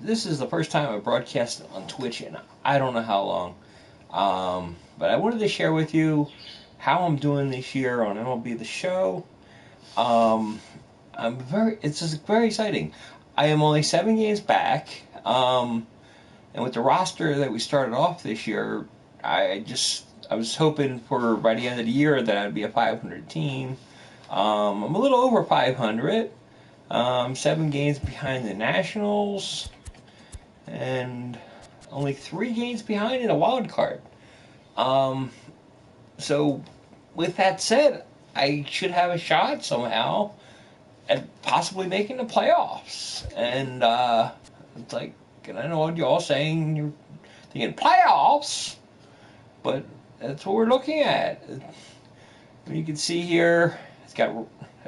This is the first time I broadcast on Twitch in I don't know how long. But I wanted to share with you how I'm doing this year on MLB The Show. Um, it's just very exciting. I am only 7 games back. And with the roster that we started off this year, I was hoping for by the end of the year that I'd be a 500 team. I'm a little over 500. 7 games behind the Nationals, and only 3 games behind in a wild card. Um, so, with that said, I should have a shot somehow at possibly making the playoffs. And it's like, and I know what you're all saying. You're thinking playoffs, but that's what we're looking at. You can see here, it's got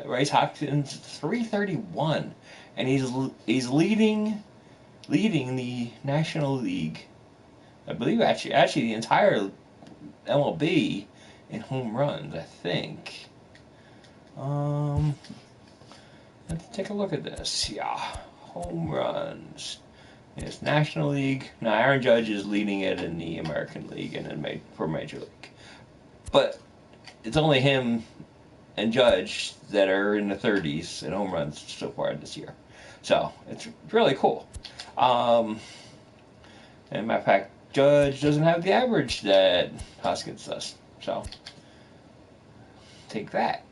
Rice Hopkins 331, and he's leading the National League. I believe actually the entire MLB in home runs. I think. Let's take a look at this. Yeah, home runs. It's National League. Now Aaron Judge is leading it in the American League and for Major League, but it's only him and Judge that are in the 30s in home runs so far this year. So it's really cool. And matter of fact, Judge doesn't have the average that Hoskins does. So take that.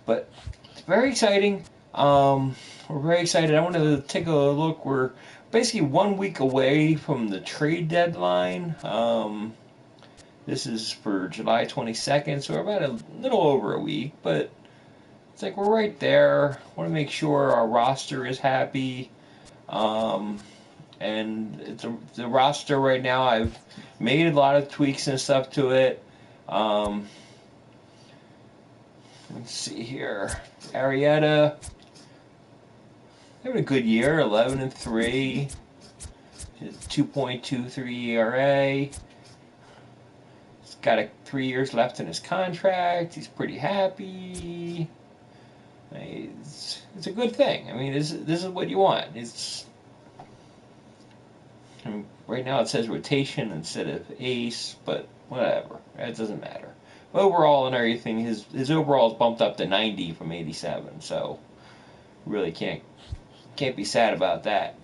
But it's very exciting. We're very excited. I wanted to take a look. We're basically 1 week away from the trade deadline. This is for July 22nd, so we're about a little over a week, but it's like we're right there. Want to make sure our roster is happy. And the roster right now, I've made a lot of tweaks and stuff to it. Let's see here. Arrieta, having a good year, 11-3, 2.23 ERA. Got 3 years left in his contract. He's pretty happy. It's a good thing. I mean, this is what you want. Right now it says rotation instead of ace, but whatever. That doesn't matter. Overall and everything, his overall is bumped up to 90 from 87. So really can't be sad about that.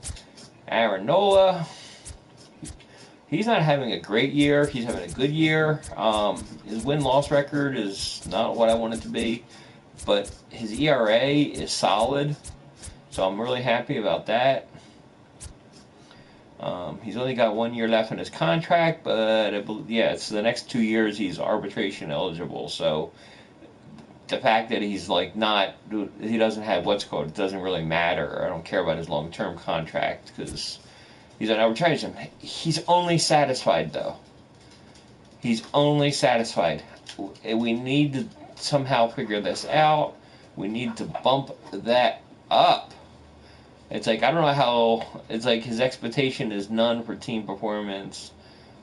Aaron Nola. He's not having a great year. He's having a good year. His win-loss record is not what I want it to be, but his ERA is solid, so I'm really happy about that. He's only got 1 year left in his contract, but it's the next 2 years he's arbitration eligible. So the fact that he's he doesn't have what's called, it doesn't really matter. I don't care about his long-term contract because he's on arbitration. He's only satisfied, though. He's only satisfied. We need to somehow figure this out. We need to bump that up. It's like, I don't know how, it's like his expectation is none for team performance.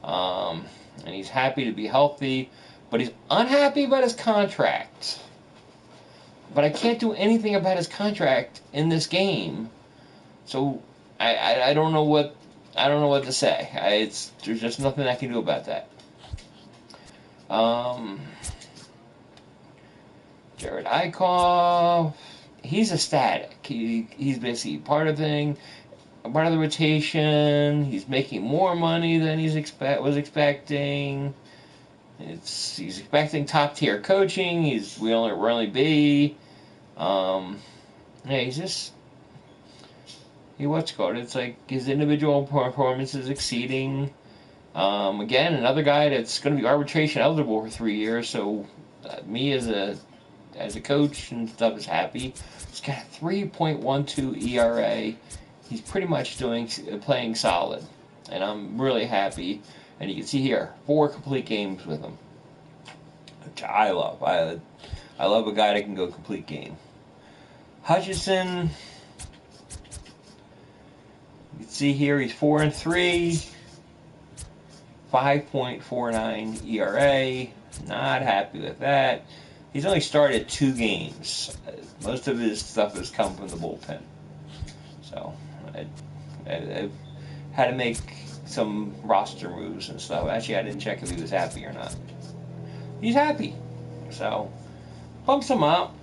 And he's happy to be healthy, but he's unhappy about his contract. But I can't do anything about his contract in this game. So I don't know what to say. There's just nothing I can do about that. Jared Eichhoff, he's ecstatic. He's basically part of the rotation. He's making more money than was expecting. He's expecting top tier coaching. We'll only be. He's just. It's like his individual performance is exceeding. Again, another guy that's going to be arbitration eligible for 3 years. So me as a coach and stuff is happy. He's got a 3.12 ERA. He's pretty much playing solid, and I'm really happy. And you can see here 4 complete games with him, which I love. I love a guy that can go complete game. Hutchinson. You can see here he's 4-3, 5.49 ERA. Not happy with that. He's only started 2 games. Most of his stuff has come from the bullpen. So I've had to make some roster moves and stuff. Actually, I didn't check if he was happy or not. He's happy, so bumps him up.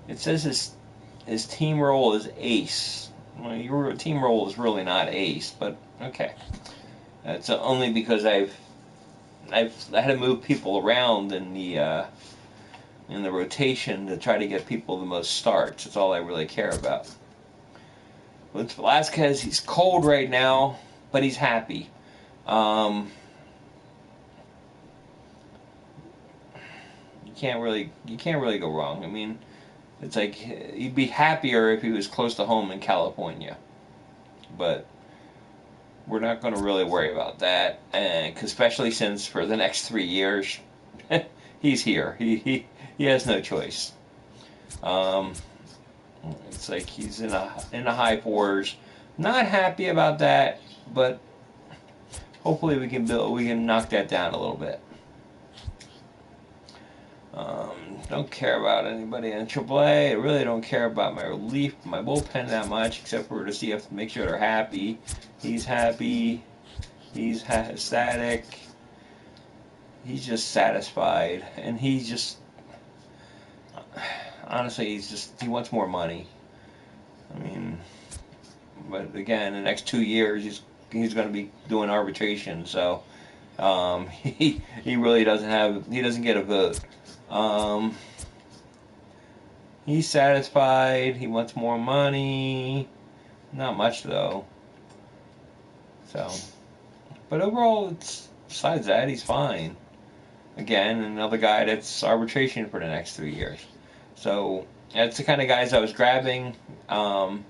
It says his team role is ace. Well, your team role is really not ace, but okay. That's only because I had to move people around in the rotation to try to get people the most starts. That's all I really care about. With Velasquez, he's cold right now, but he's happy. You can't really go wrong. I mean, it's like he'd be happier if he was close to home in California, but we're not going to really worry about that, and especially since for the next 3 years he's here. He has no choice. It's like he's in the high fours. Not happy about that, but hopefully we can knock that down a little bit. Don't care about anybody in AAA. I really don't care about my relief, my bullpen that much, except for to see if make sure they're happy. He's happy. He's ecstatic. He's just satisfied, and he's just honestly, he wants more money. I mean, but again, in the next 2 years, he's going to be doing arbitration, so he really doesn't get a vote. He's satisfied. He wants more money. Not much though. So, but overall, besides that, he's fine. Again, another guy that's arbitration for the next 3 years. So that's the kind of guys I was grabbing. Malecon.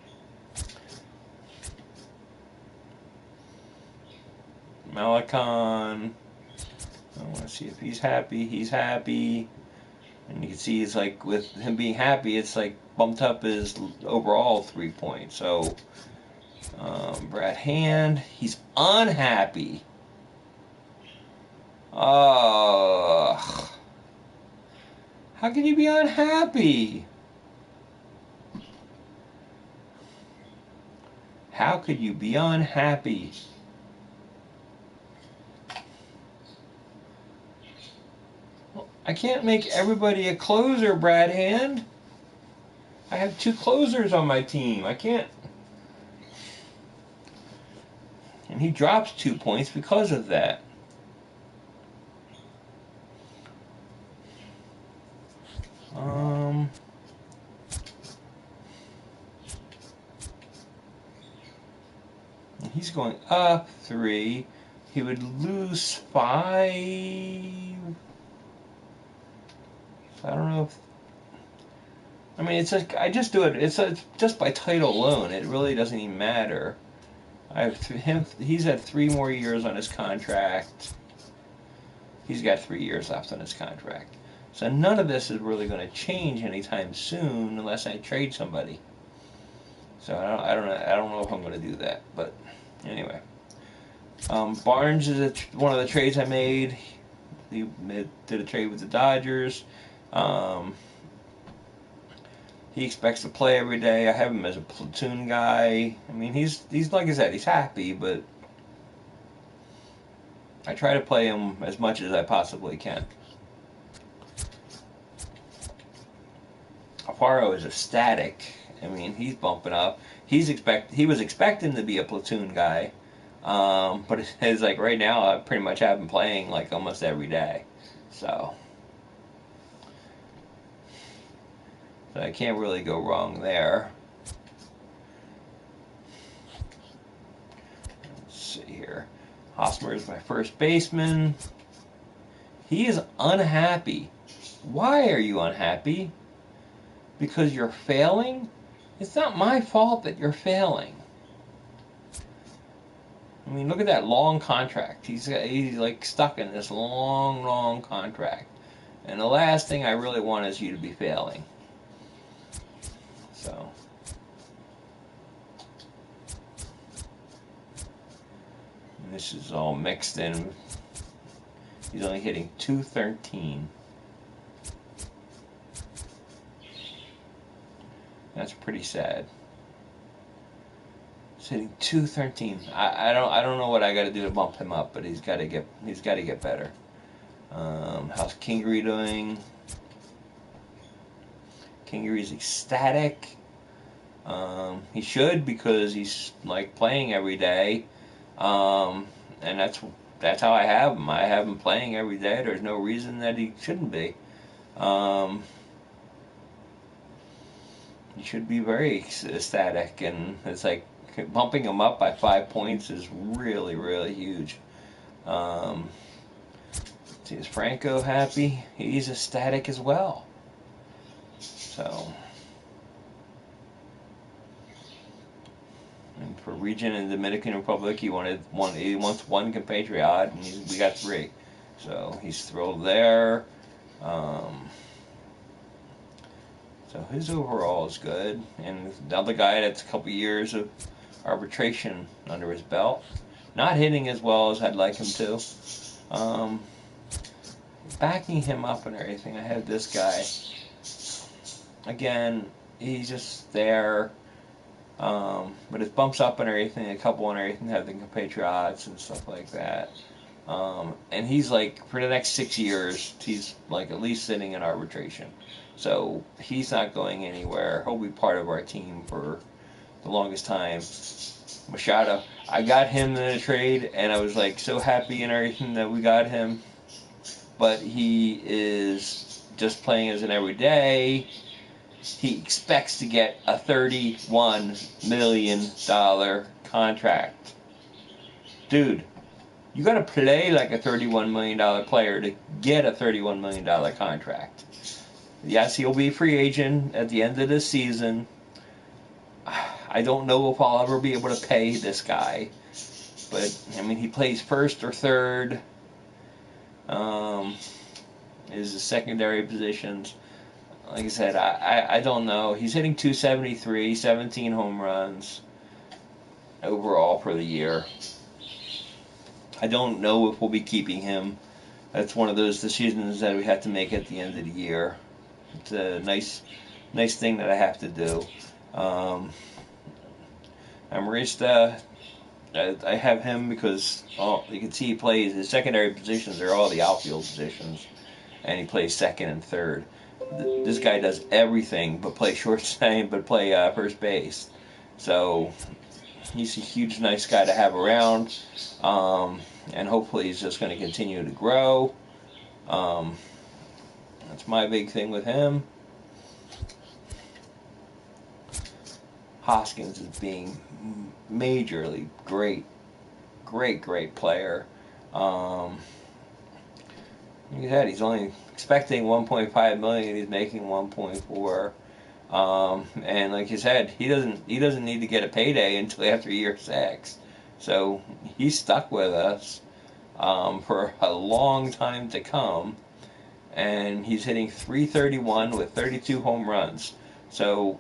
I want to see if he's happy. He's happy. And you can see it's like with him being happy, it's like bumped up his overall 3 points. So Brad Hand, he's unhappy. How can you be unhappy? How could you be unhappy? I can't make everybody a closer, Brad Hand. I have 2 closers on my team. I can't. And he drops 2 points because of that. He's going up 3. He would lose 5. I don't know if. I mean, it's like I just do it. It's just by title alone. It really doesn't even matter. I have him. He's had 3 more years on his contract. He's got 3 years left on his contract. So none of this is really going to change anytime soon unless I trade somebody. So I don't know if I'm going to do that. But anyway, Barnes is one of the trades I made. He did a trade with the Dodgers. He expects to play every day. I have him as a platoon guy. I mean, he's like I said, he's happy, but I try to play him as much as I possibly can. Alfaro is ecstatic. I mean, he's bumping up. He was expecting to be a platoon guy, but it's like right now I pretty much have him playing like almost every day. So I can't really go wrong there. Let's see here. Hosmer is my first baseman. He is unhappy. Why are you unhappy? Because you're failing? It's not my fault that you're failing. I mean, look at that long contract. He's like stuck in this long contract. And the last thing I really want is you to be failing. So and this is all mixed in. He's only hitting .213. That's pretty sad. He's hitting 213. I don't know what I got to do to bump him up, but he's got to get better. How's Kingery doing? Kingery's ecstatic. He should, because he's like playing every day, and that's how I have him. I have him playing every day. There's no reason that he shouldn't be. He should be very ecstatic, and it's like bumping him up by 5 points is really, really huge. See, is Franco happy? He's ecstatic as well. So, and for region in the Dominican Republic, he wants one compatriot, and we got 3. So he's thrilled there. So his overall is good. And the other guy that's a couple years of arbitration under his belt, not hitting as well as I'd like him to. Backing him up and everything, I have this guy. Again, he's just there. But it bumps up and everything, a couple and everything have the compatriots and stuff like that. And he's like, for the next 6 years, he's like at least sitting in arbitration. So he's not going anywhere. He'll be part of our team for the longest time. Machado, I got him in a trade, and I was like so happy and everything that we got him. But he is just playing as an everyday. He expects to get a $31 million contract. Dude, you got to play like a $31 million player to get a $31 million contract. Yes, he'll be a free agent at the end of this season. I don't know if I'll ever be able to pay this guy. But, I mean, he plays first or third. Is the secondary positions. Like I said, I don't know. He's hitting 273, 17 home runs overall for the year. I don't know if we'll be keeping him. That's one of those decisions that we have to make at the end of the year. It's a nice thing that I have to do. Amarista, I have him because you can see he plays. His secondary positions are all the outfield positions, and he plays second and third. This guy does everything but play shortstop, but play first base. So he's a huge, nice guy to have around, and hopefully he's just going to continue to grow. That's my big thing with him. Hoskins is being majorly great player. Like I said, he's only expecting 1.5 million. He's making 1.4. And like you said, he doesn't need to get a payday until after year 6. So he's stuck with us for a long time to come. And he's hitting .331 with 32 home runs. So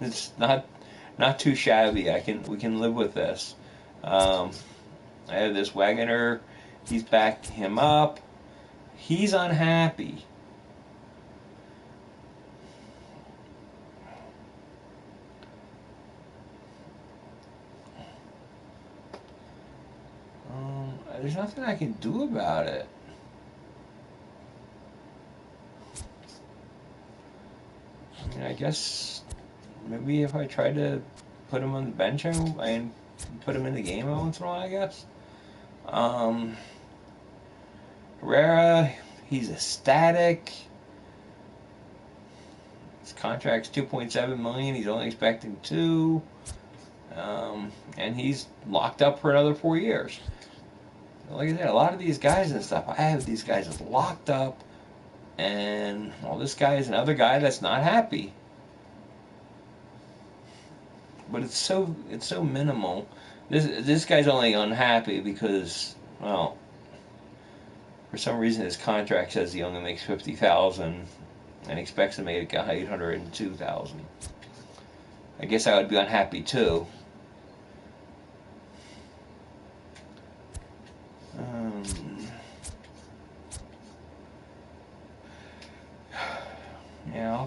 it's not too shabby. We can live with this. I have this Wagoner. He's backed him up. He's unhappy. There's nothing I can do about it. I mean, I guess maybe if I try to put him on the bench and put him in the game once in a while, I guess. Herrera, he's ecstatic. His contract's $2.7 million. He's only expecting $2 million. And he's locked up for another 4 years. Like I said, a lot of these guys and stuff, I have these guys locked up, and well, this guy is another guy that's not happy. But it's so minimal. This guy's only unhappy because, well, for some reason his contract says he only makes $50,000 and expects to make $802,000. I guess I would be unhappy too.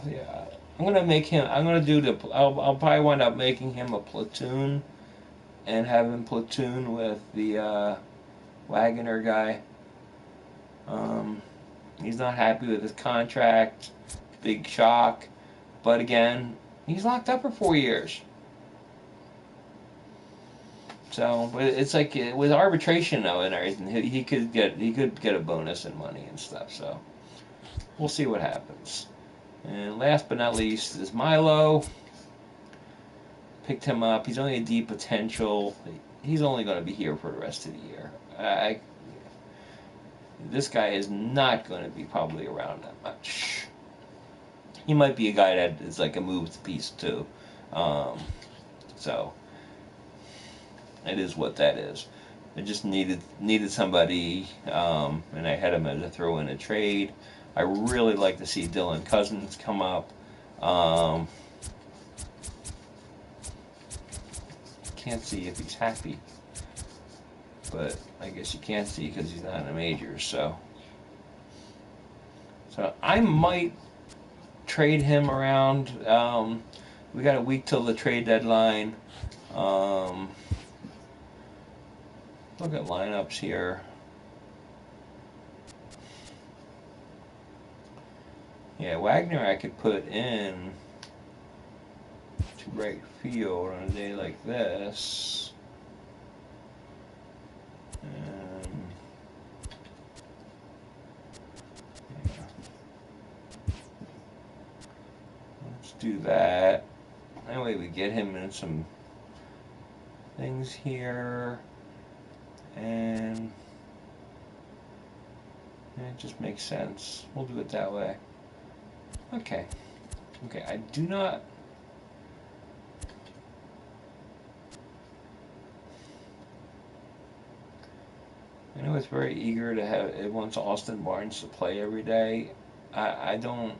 Yeah, I'm gonna make him. I'm gonna do the. I'll probably wind up making him a platoon and have him platoon with the Wagner guy. He's not happy with his contract. Big shock. But again, he's locked up for 4 years. So, but it's like with arbitration though and everything, he could get a bonus in money and stuff. So we'll see what happens. And last but not least is Milo. Picked him up. He's only a D potential. He's only going to be here for the rest of the year. This guy is not going to be probably around that much. He might be a guy that is like a moved piece too. So it is what that is. I just needed somebody, and I had him as a throw in a trade. I really like to see Dylan Cousins come up. Can't see if he's happy, but I guess you can't see because he's not in the majors. So I might trade him around. We got a week till the trade deadline. Look at lineups here. Yeah, Wagner I could put in to right field on a day like this. Yeah. Let's do that. That way we get him in some things here. And it just makes sense. We'll do it that way. Okay. I do not... I know it's very eager to have... It wants Austin Barnes to play every day. I don't...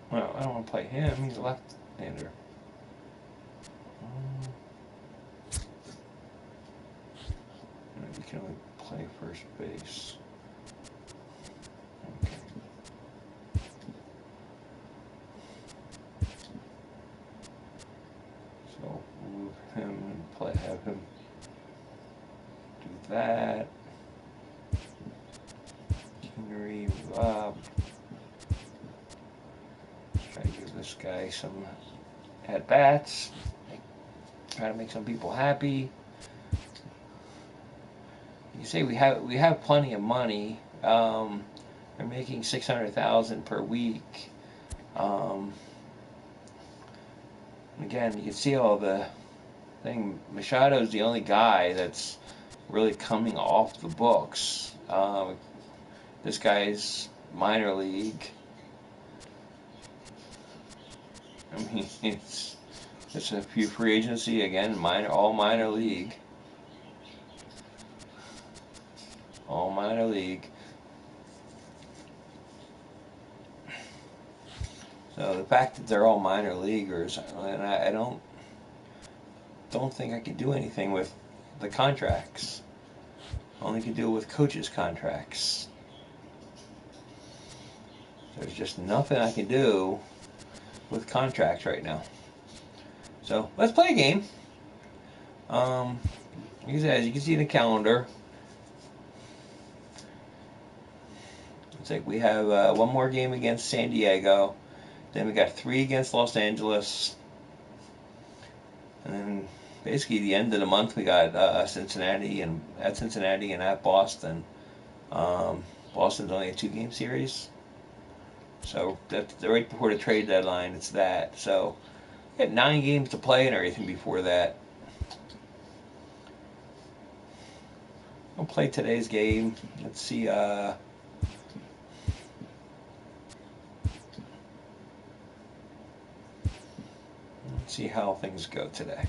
Well, I don't want to play him. He's a left-hander. We can only play first base. Okay. So move him and have him do that. Kingery, move up. Try to give this guy some at-bats. Try to make some people happy. You say we have plenty of money. They're making $600,000 per week. Again, you can see all the thing. Machado's the only guy that's really coming off the books. This guy's minor league. I mean, it's a few free agency again. All minor league. All minor league. So the fact that they're all minor leaguers, and I don't think I can do anything with the contracts. Only can do it with coaches' contracts. There's just nothing I can do with contracts right now. So let's play a game. As you can see in the calendar, it's like we have one more game against San Diego. Then we got 3 against Los Angeles. And then basically the end of the month we got Cincinnati and at Boston. Boston's only a 2-game series. So that's right before the trade deadline. It's that. So we got 9 games to play and everything before that. We'll play today's game. Let's see. Let's see how things go today.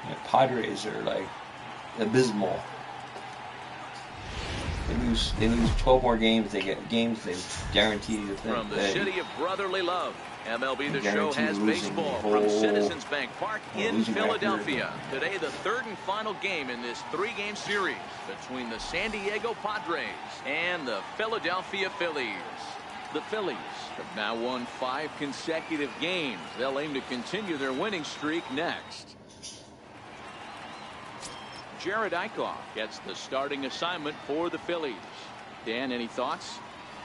The Padres are like abysmal. They lose 12 more games. They get games they guaranteed to From the city of brotherly love, MLB The Show has baseball from Citizens Bank Park in Philadelphia. Today, the third and final game in this 3-game series between the San Diego Padres and the Philadelphia Phillies. The Phillies have now won 5 consecutive games. They'll aim to continue their winning streak next. Jared Eichhoff gets the starting assignment for the Phillies. Dan, any thoughts?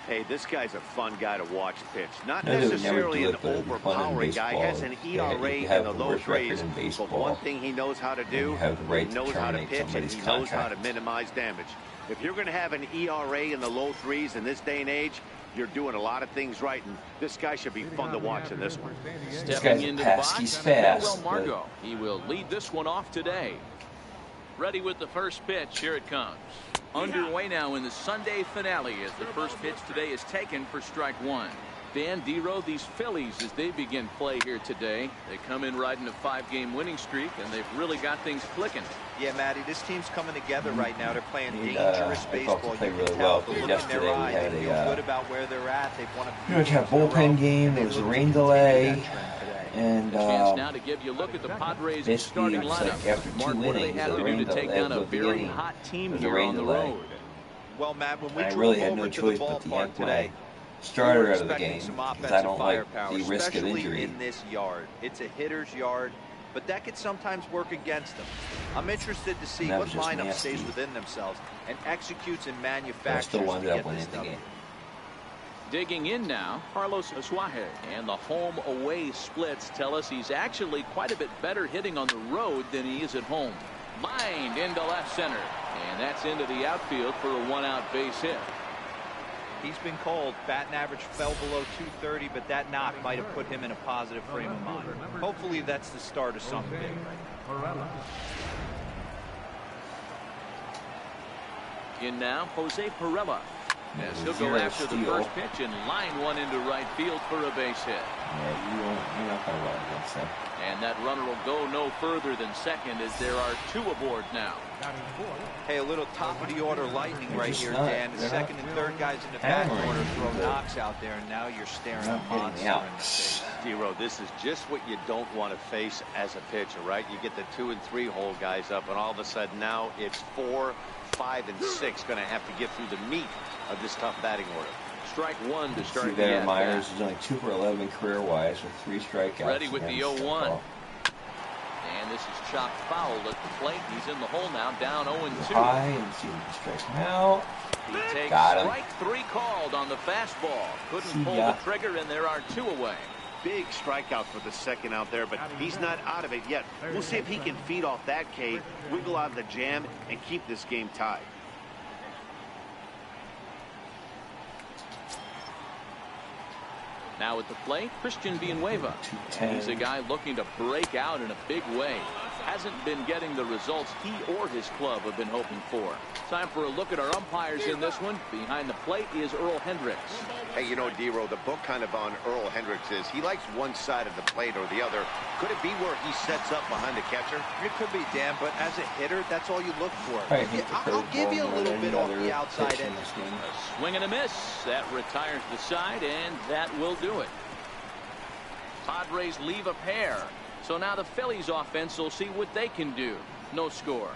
Hey, this guy's a fun guy to watch pitch. Not necessarily an overpowering guy. Has an ERA in the low threes. But one thing he knows how to do, he knows how to pitch, and he knows how to minimize damage. If you're going to have an ERA in the low threes in this day and age, you're doing a lot of things right, and this guy should be fun to watch in this one. Stepping into the box, he's fast. Margot. He will lead this one off today. Ready with the first pitch. Here it comes. Underway now in the Sunday finale as the first pitch today is taken for strike 1. Dan, D-Row, these Phillies, as they begin play here today, they come in riding a 5-game winning streak, and they've really got things clicking. Yeah, Matty, this team's coming together right now. They're playing dangerous baseball. You can really tell well. the look in their eye. They feel good about where they're at. They've won a few have bullpen game. There was a rain delay. And now to give you a look at the Padres starting lineup. Like after 2 Mark, what do they innings, have to do to take down a very hot team here on the road? Well, Matt, when we I really had no choice but to yank my starter out of the game because I don't like the risk of injury. In this yard, it's a hitter's yard, but that could sometimes work against them. I'm interested to see what lineup stays within themselves and executes and manufactures to get this done. Digging in now, Carlos Asuaje. And the home-away splits tell us he's actually quite a bit better hitting on the road than he is at home. Lined into left center. And that's into the outfield for a 1-out base hit. He's been called. Batting average fell below 230, but that knock might have put him in a positive frame of mind. Hopefully that's the start of something big. In now, Jose Pirela. As he'll go after the first pitch and line one into right field for a base hit. Yeah, you're not going to run against him. And that runner will go no further than second as there are 2 aboard now. Hey, a little top of the order lightning right here, Dan. The second and third guys in the back order throw knocks out there, and now you're staring at a monster in the face. D-Row, this is just what you don't want to face as a pitcher, right? You get the 2 and 3 hole guys up, and all of a sudden now it's 4, 5, and 6 going to have to get through the meat of this tough batting order. Strike 1 to start the at Myers is only 2 for 11 career-wise with 3 strikeouts. Ready with the 0-1. And this is chopped foul at the plate. He's in the hole now, down 0-2. High and see him strike him out. He takes strike 3 called on the fastball. Couldn't pull the trigger, and there are 2 away. Big strikeout for the second out there, but he's not out of it yet. We'll see if he can feed off that K, wiggle out of the jam, and keep this game tied. Now at the plate, Christian Villanueva. He's a guy looking to break out in a big way. Hasn't been getting the results he or his club have been hoping for. Time for a look at our umpires in this one. Behind the plate is Earl Hendricks. Hey, you know, D-Row, the book kind of on Earl Hendricks is he likes one side of the plate or the other. Could it be where he sets up behind the catcher? It could be, Dan, but as a hitter, that's all you look for. I'll give you a little bit off the outside end. A swing and a miss. That retires the side, and that will do it. Padres leave a pair. So now the Phillies offense will see what they can do. No score.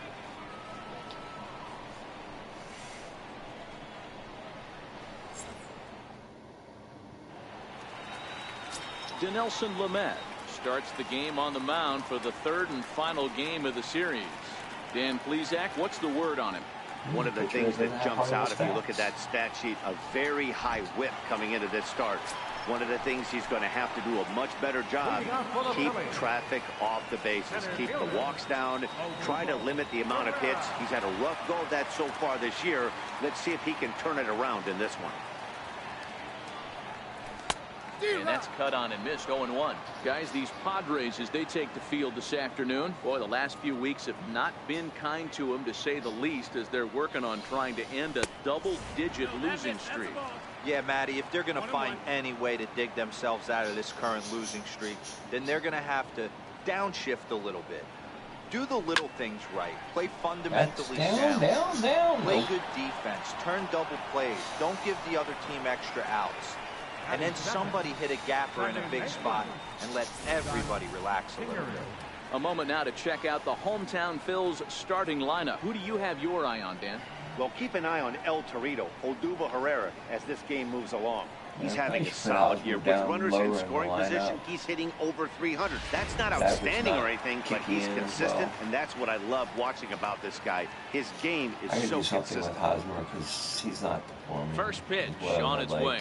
Dinelson Lamet starts the game on the mound for the third and final game of the series. Dan Plesac, what's the word on him? One of the things that jumps out if you look at that stat sheet, a very high whip coming into this start. One of the things he's going to have to do a much better job, keep traffic off the bases, keep the walks down, try to limit the amount of hits. He's had a rough go of that so far this year. Let's see if he can turn it around in this one. And that's cut on and missed. 0-1. Guys, these Padres, as they take the field this afternoon, boy, the last few weeks have not been kind to them, to say the least, as they're working on trying to end a double-digit losing streak. Yeah, Matty, if they're going to find any way to dig themselves out of this current losing streak, then they're going to have to downshift a little bit. Do the little things right. Play fundamentally sound. Play good defense. Turn double plays. Don't give the other team extra outs. And then somebody hit a gapper in a big spot and let everybody relax a little bit. A moment now to check out the hometown Phil's starting lineup. Who do you have your eye on, Dan? Well, keep an eye on El Torito, Odubel Herrera, as this game moves along. He's having a solid year. With runners in scoring position, he's hitting over 300. That's not outstanding or anything, but he's consistent, and that's what I love watching about this guy. His game is so consistent. With Hosmer because he's not performing. First pitch on its way.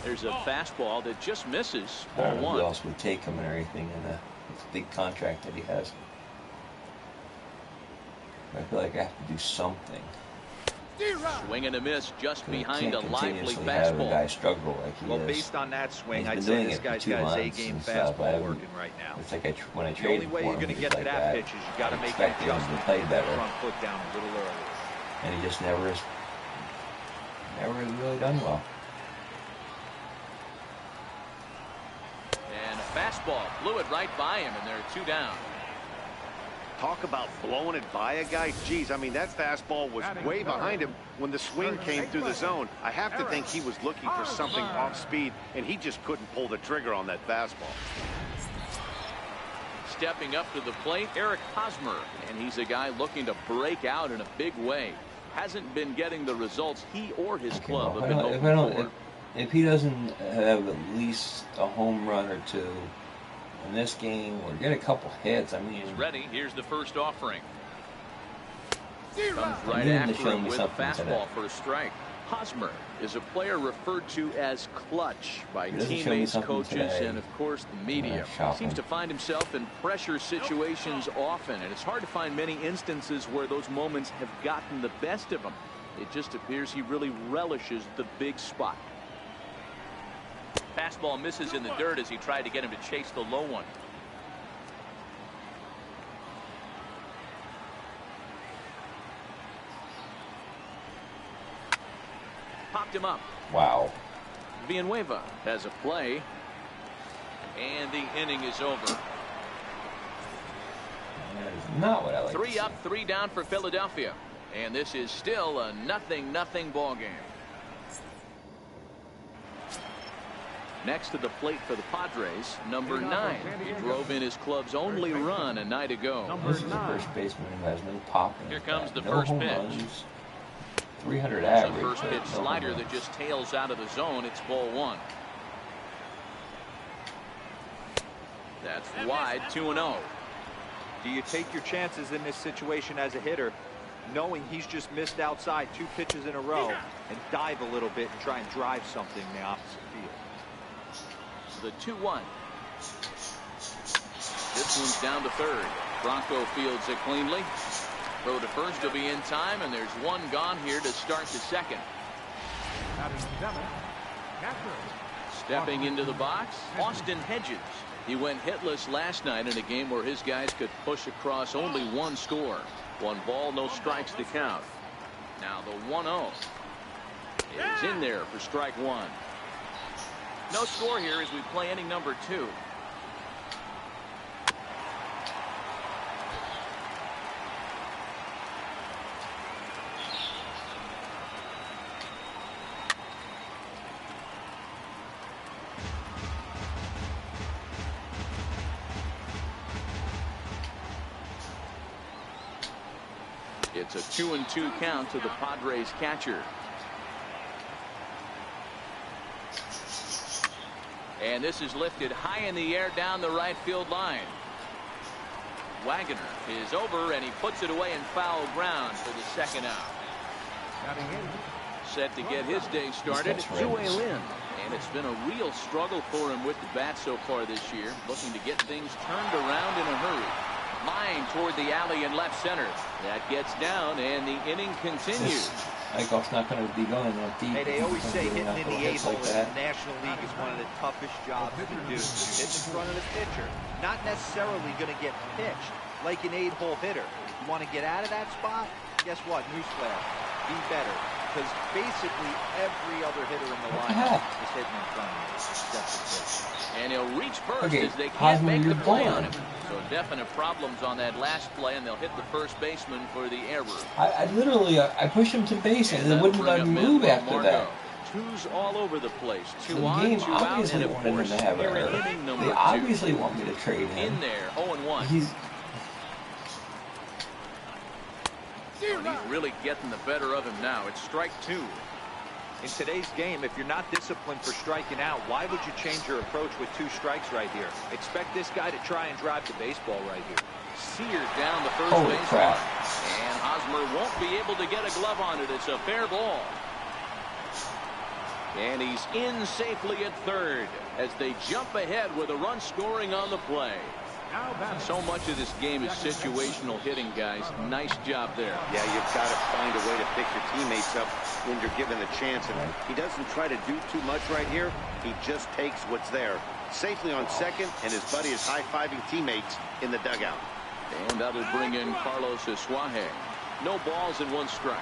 There's a fastball that just misses. Ball I don't know one. who else would take him and everything in the big contract that he has. I feel like I have to do something. Swing and a miss just behind a lively fastball. fastball. Have a guy struggle like he Well, is. based on that swing, I'd say this guy's got his A-game fastball working right now. It's like when I The trade only way you're going to get to that pitch is you got to make an adjustment, play better. front foot down a little early. And he just never has really done well. And a fastball blew it right by him, and there are two down. Talk about blowing it by a guy. Geez, I mean, that fastball was way behind him when the swing came through the zone. I have to think he was looking for something off speed, and he just couldn't pull the trigger on that fastball. Stepping up to the plate, Eric Hosmer, and he's a guy looking to break out in a big way. Hasn't been getting the results he or his club have been hoping for. If he doesn't have at least a home run or two in this game, or get a couple hits, I mean... He's ready. Here's the first offering. Comes right after him with a fastball for a strike. Hosmer is a player referred to as clutch by teammates, coaches, and of course the media. He seems to find himself in pressure situations often, and it's hard to find many instances where those moments have gotten the best of him. It just appears he really relishes the big spot. Fastball misses in the dirt as he tried to get him to chase the low one. Popped him up. Wow. Villanueva has a play, and the inning is over. That is not what I like. 3 up, 3 down for Philadelphia, and this is still a 0-0 ball game. Next to the plate for the Padres, number 9. He drove in his club's only run a night ago. This is the first baseman who has no pop in Here his comes bat. the No first home pitch. runs, 300 The average. first pitch no slider home that just tails out of the zone. It's ball 1. That's wide, 2-0. Do you take your chances in this situation as a hitter, knowing he's just missed outside 2 pitches in a row, and dive a little bit and try and drive something in the opposite field? The 2-1. This one's down to third. Bronco fields it cleanly. Throw to first will be in time, and there's one gone here to start the second. Stepping into the box, Austin Hedges. He went hitless last night in a game where his guys could push across only 1 score. 1 ball, no strikes to count. Now the 1-0 is in there for strike 1. No score here as we play inning number 2. It's a 2-2 count to the Padres catcher. And this is lifted high in the air down the right field line. Wagner is over, and he puts it away in foul ground for the second out. Set to get his day started, Zue Lin. And it's been a real struggle for him with the bat so far this year, looking to get things turned around in a hurry. Line toward the alley in left center. That gets down, and the inning continues. Eichhoff's not going to be going that deep. Hey, they always say hitting in the 8 hole in the National League is one of the toughest jobs to do. Hit in front of the pitcher. Not necessarily going to get pitched like an 8-hole hitter. You want to get out of that spot? Guess what? Newsflash. Be better. Because basically every other hitter in the lineup is hitting in front of him. Except the pitch. And he'll reach first as they can't make the play on him. So definite problems on that last play, and they'll hit the first baseman for the error. I literally pushed him to base, and they wouldn't let him move after that. Twos all over the place. Two the on, game two out, and of course, to have here in inning number 2. They obviously want me to trade him. In there, 0-1. He's really getting the better of him now. It's strike 2. In today's game, if you're not disciplined for striking out, why would you change your approach with 2 strikes right here? Expect this guy to try and drive the baseball right here. Seared down the first Holy base crap. line. And Hosmer won't be able to get a glove on it. It's a fair ball. And he's in safely at third as they jump ahead with a run scoring on the play. So much of this game is situational hitting, guys. Nice job there. Yeah, you've got to find a way to pick your teammates up when you're given the chance. And he doesn't try to do too much right here. He just takes what's there. Safely on second, and his buddy is high-fiving teammates in the dugout. And that'll bring in Carlos Asuaje. No balls and 1 strike.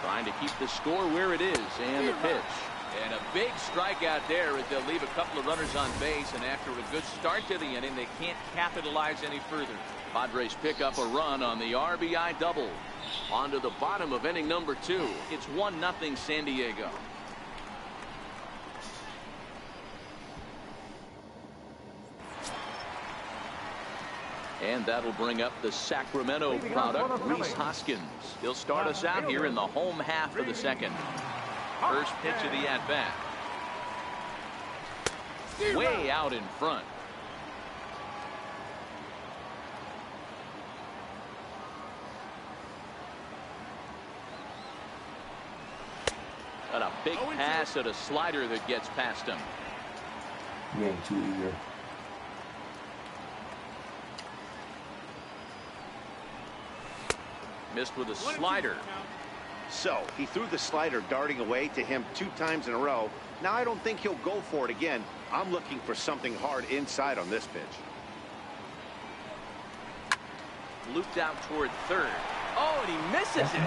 Trying to keep the score where it is, and the pitch. And a big strikeout there as they'll leave a couple of runners on base, and after a good start to the inning, they can't capitalize any further. Padres pick up a run on the RBI double. On to the bottom of inning number 2. It's 1-0 San Diego. And that'll bring up the Sacramento product, Rhys Hoskins. He'll start us out here in the home half of the second. First pitch of the at-bat. Way out in front. And a big pass at a slider that gets past him. You're getting too eager. Missed with a slider. So he threw the slider darting away to him 2 times in a row. Now I don't think he'll go for it again. I'm looking for something hard inside on this pitch. Looped out toward third. Oh, and he misses it.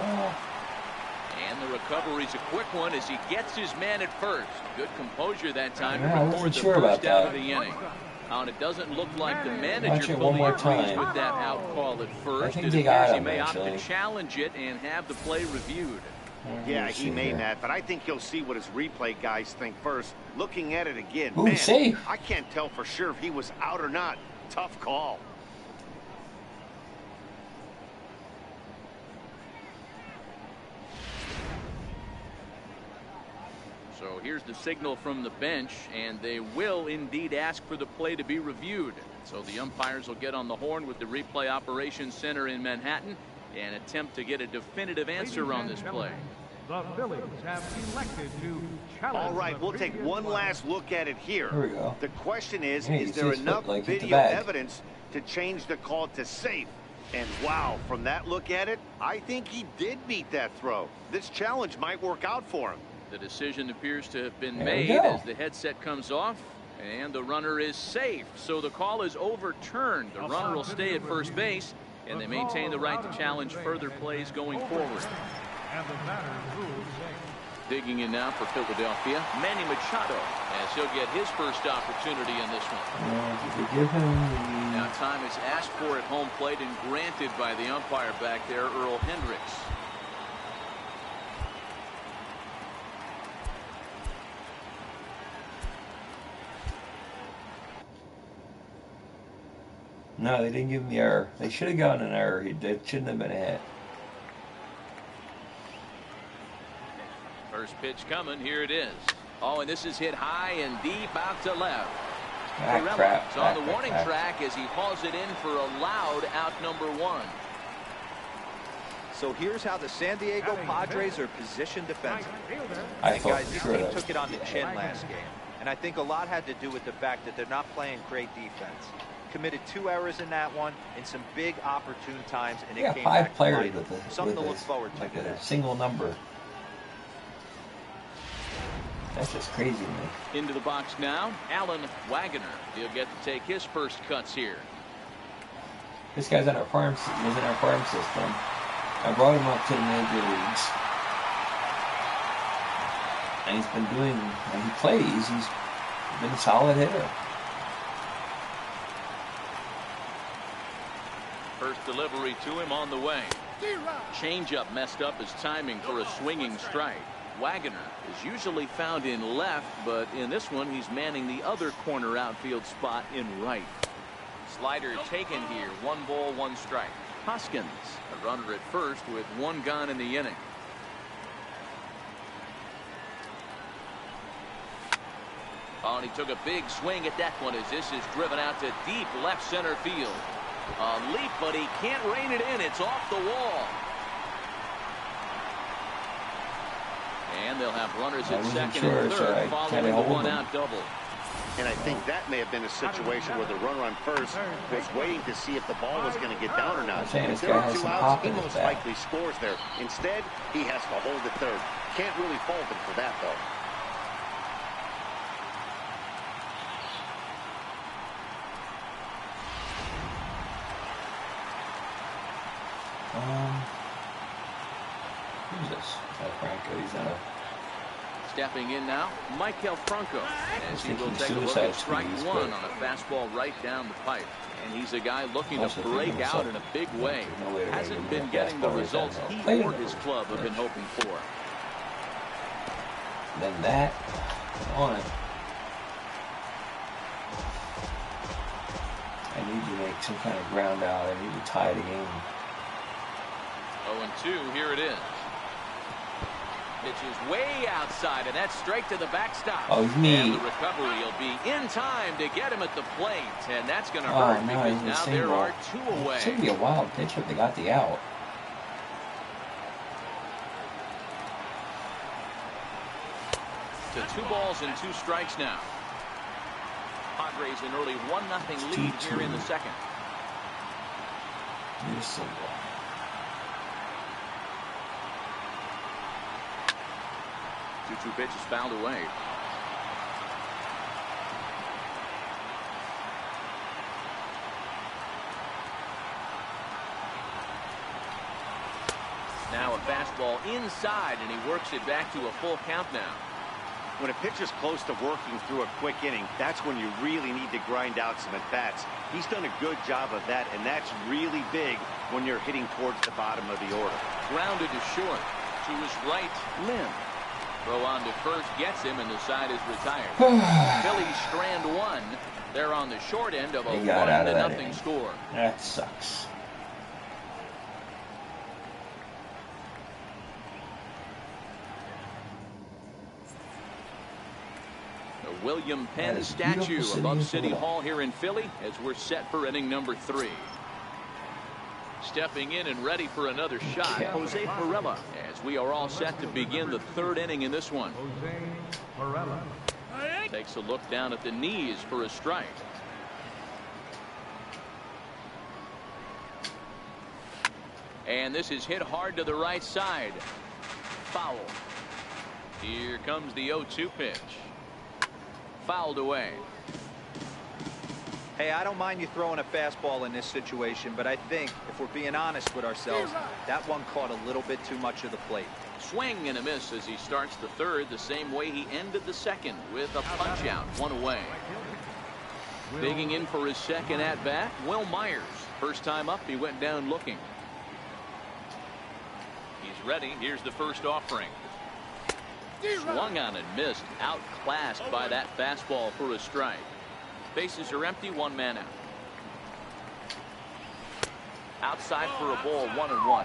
And the recovery's a quick one as he gets his man at first. Good composure that time to record the first out of the inning. And it doesn't look like the manager fully agrees with that out call at first. It appears he may opt to challenge it and have the play reviewed. Yeah, he may, Matt, but I think he'll see what his replay guys think first. Looking at it again, Ooh, man, safe. I can't tell for sure if he was out or not. Tough call. So here's the signal from the bench, and they will indeed ask for the play to be reviewed. So the umpires will get on the horn with the replay operations center in Manhattan and attempt to get a definitive answer on this play. The Phillies have elected to challenge. All right, we'll take one last look at it here. Here we go. The question is Hey, there enough like video evidence to change the call to safe? And wow, from that look at it, I think he did beat that throw. This challenge might work out for him. The decision appears to have been There made we go. as the headset comes off, and the runner is safe. So the call is overturned. The runner will stay at first base, and they maintain the right to challenge further plays going forward. And the batter rules safe. Digging in now for Philadelphia, Manny Machado, as he'll get his first opportunity in this one. Now time is asked for at home plate and granted by the umpire back there, Earl Hendricks. No, they didn't give him the error. They should have gotten an error. That shouldn't have been a hit. First pitch coming. Here it is. Oh, and this is hit high and deep out to left. Pirela's on the warning track as he hauls it in for a loud out number 1. So here's how the San Diego Padres are positioned defensively. I and guys, this team took it on the chin last game. And I think a lot had to do with the fact that they're not playing great defense. Committed 2 errors in that one in some big opportune times, and it came back 5 players with something to look forward to. Like a single number. That's just crazy to me. Into the box now, Alan Wagner. He'll get to take his first cuts here. This guy's in our farm. He's in our farm system. I brought him up to the major leagues, and he's been doing. When he plays, he's been a solid hitter. First delivery to him on the way. Changeup messed up his timing for a swinging strike. Wagner is usually found in left, but in this one he's manning the other corner outfield spot in right. Slider taken here. 1 ball, 1 strike. Hoskins, a runner at first with 1 gone in the inning. Oh, and he took a big swing at that one as this is driven out to deep left center field. A leap, but he can't rein it in. It's off the wall. And they'll have runners at second and third following the 1-out double. And I think that may have been a situation where the runner on first was waiting to see if the ball was going to get down or not. If there are 2 outs, he most likely scores there. Instead, he has to hold at third. Can't really fault him for that, though. Who's this? Franco. He's on a. Stepping in now, Maikel Franco, as he will take a look at strike 1 on a fastball right down the pipe. And he's a guy looking to break out in a big way. Hasn't been getting the results he or his club have been hoping for. Then that on it. I need to make some kind of ground out. I need to tie the game. 0-2, here it is. Pitch is way outside, and that's straight to the backstop. Oh, me. And the recovery will be in time to get him at the plate, and that's going to hurt because now there are 2 away. It should be a wild pitch if they got the out. To 2 balls and 2 strikes now. Padres an early 1-0 lead here in the second. Here's single. 2-2 pitch is fouled away. Now a fastball inside, and he works it back to a full count now. When a pitcher's close to working through a quick inning, that's when you really need to grind out some at-bats. He's done a good job of that, and that's really big when you're hitting towards the bottom of the order. Grounded to short. To his right, Lim. Throw on to first gets him, and the side is retired. Phillies strand 1. They're on the short end of a 1-0 score. That sucks. The William Penn statue above City Hall here in Philly as we're set for inning number 3. Stepping in and ready for another shot, Jose Pirela, as we are all set to begin the 3rd inning in this one. Jose Pirela. Takes a look down at the knees for a strike. And this is hit hard to the right side. Foul. Here comes the 0-2 pitch. Fouled away. Hey, I don't mind you throwing a fastball in this situation, but I think if we're being honest with ourselves, that one caught a little bit too much of the plate. Swing and a miss as he starts the 3rd the same way he ended the 2nd with a punch out, 1 away. Digging in for his 2nd at bat, Will Myers. First time up, he went down looking. He's ready. Here's the first offering. Swung on and missed, outclassed by that fastball for a strike. Bases are empty, 1 man out. Outside for a ball, 1-1.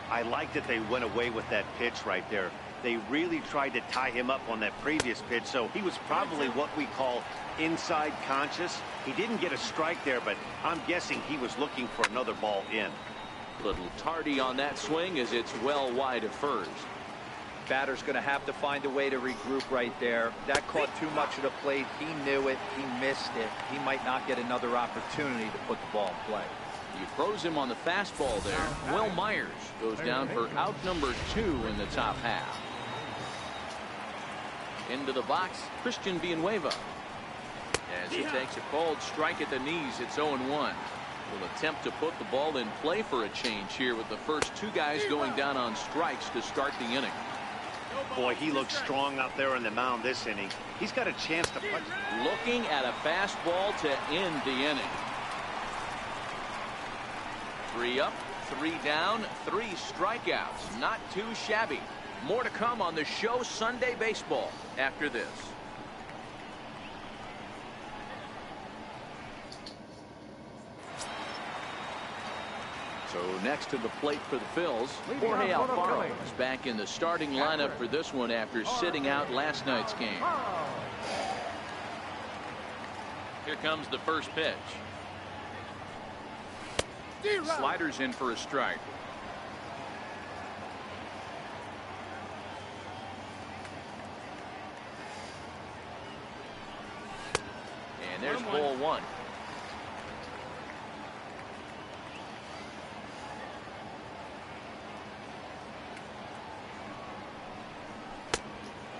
I like that they went away with that pitch right there. They really tried to tie him up on that previous pitch, so he was probably what we call inside conscious. He didn't get a strike there, but I'm guessing he was looking for another ball in. Little tardy on that swing as it's well wide of first. Batter's going to have to find a way to regroup right there. That caught too much of the plate. He knew it. He missed it. He might not get another opportunity to put the ball in play. He throws him on the fastball there. Will Myers goes down for out number 2 in the top half. Into the box, Christian Villanueva. As he takes a called strike at the knees, it's 0-1. Will attempt to put the ball in play for a change here with the first 2 guys going down on strikes to start the inning. Boy, he looks strong out there on the mound this inning. He's got a chance to punch. Looking at a fastball to end the inning. 3 up, 3 down, 3 strikeouts. Not too shabby. More to come on the show Sunday Baseball after this. So next to the plate for the Phils, Jorge Alfaro is back in the starting lineup for this one after sitting out last night's game. Here comes the first pitch. Sliders in for a strike. And there's ball 1.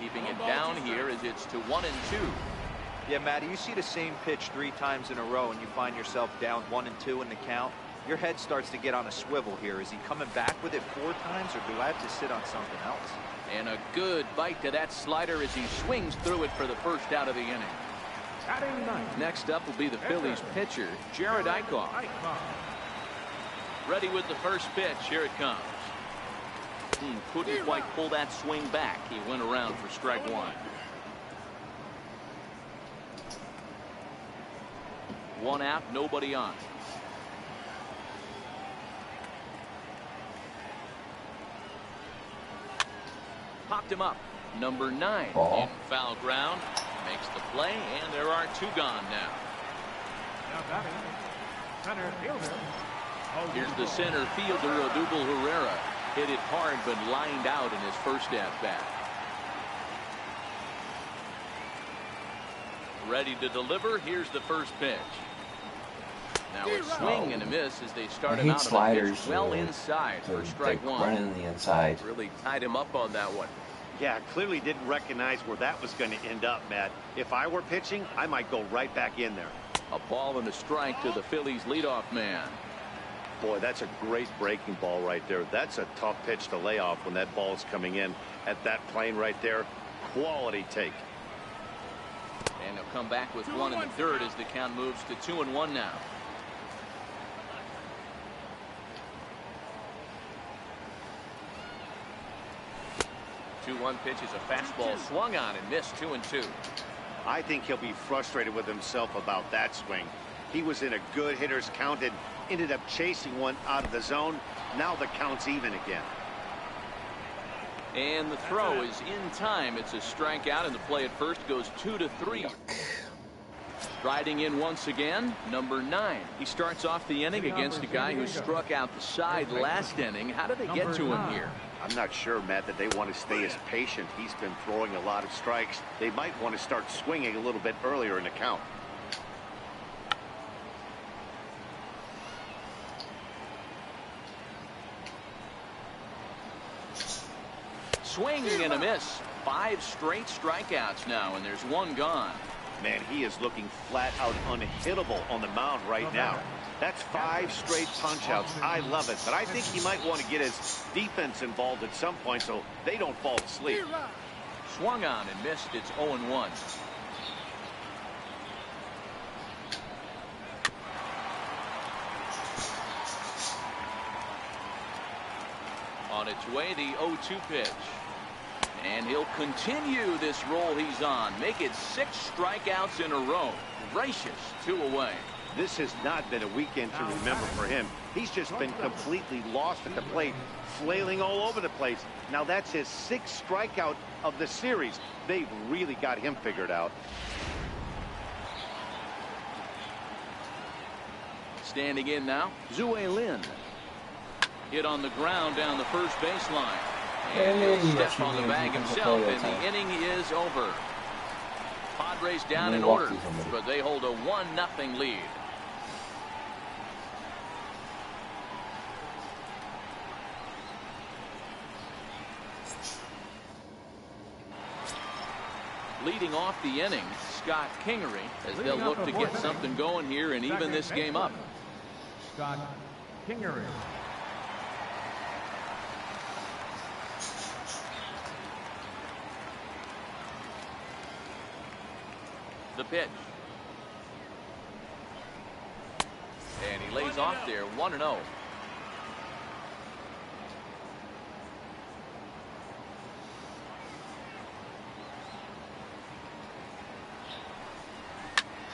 Keeping it down here as it's to 1-2. Yeah, Matty, you see the same pitch 3 times in a row and you find yourself down 1-2 in the count. Your head starts to get on a swivel here. Is he coming back with it 4 times, or do I have to sit on something else? And a good bite to that slider as he swings through it for the first out of the inning. Next up will be the Phillies pitcher, Jerad Eickhoff. Ready with the first pitch. Here it comes. Couldn't quite pull that swing back. He went around for strike 1. 1 out, nobody on. Popped him up. Number 9 in foul ground. Makes the play, and there are 2 gone now. Center fielder. Here's the center fielder, Odubel Herrera. Hit it hard, but lined out in his first at-bat. Ready to deliver. Here's the first pitch. Now a swing and a miss as they start him out sliders, on a pitch well inside for strike 1. Running the inside. Really tied him up on that one. Yeah, clearly didn't recognize where that was going to end up, Matt. If I were pitching, I might go right back in there. A ball and a strike to the Phillies leadoff man. Boy, that's a great breaking ball right there. That's a tough pitch to lay off when that ball is coming in at that plane right there. Quality take. And he'll come back with 1 in the 3rd as the count moves to 2-1 now. 2-1 pitch is a fastball swung on and missed. 2-2. I think he'll be frustrated with himself about that swing. He was in a good hitter's count and ended up chasing one out of the zone. Now the count's even again. And the throw is in time. It's a strikeout, and the play at first goes 2-3. Riding in once again, number 9. He starts off the inning against a guy who struck out the side last inning. How did they get to him here? I'm not sure, Matt, that they want to stay as patient. He's been throwing a lot of strikes. They might want to start swinging a little bit earlier in the count. Swing and a miss. 5 straight strikeouts now, and there's 1 gone. Man, he is looking flat out unhittable on the mound right now. That's 5 straight punch-outs. I love it, but I think he might want to get his defense involved at some point so they don't fall asleep. Swung on and missed. It's 0-1. On its way, the 0-2 pitch. And he'll continue this roll he's on. Make it 6 strikeouts in a row. Gracious, 2 away. This has not been a weekend to remember for him. He's just been completely lost at the plate, flailing all over the place. Now that's his 6th strikeout of the series. They've really got him figured out. Standing in now, Zue Lin. Hit on the ground down the first baseline. And he'll step on the bag himself, and the inning is over. Padres down in order, but they hold a 1-0 lead. Leading off the inning, Scott Kingery, as they'll look to get something going here and even this game up. Scott Kingery. The pitch. And he lays off there, 1-0.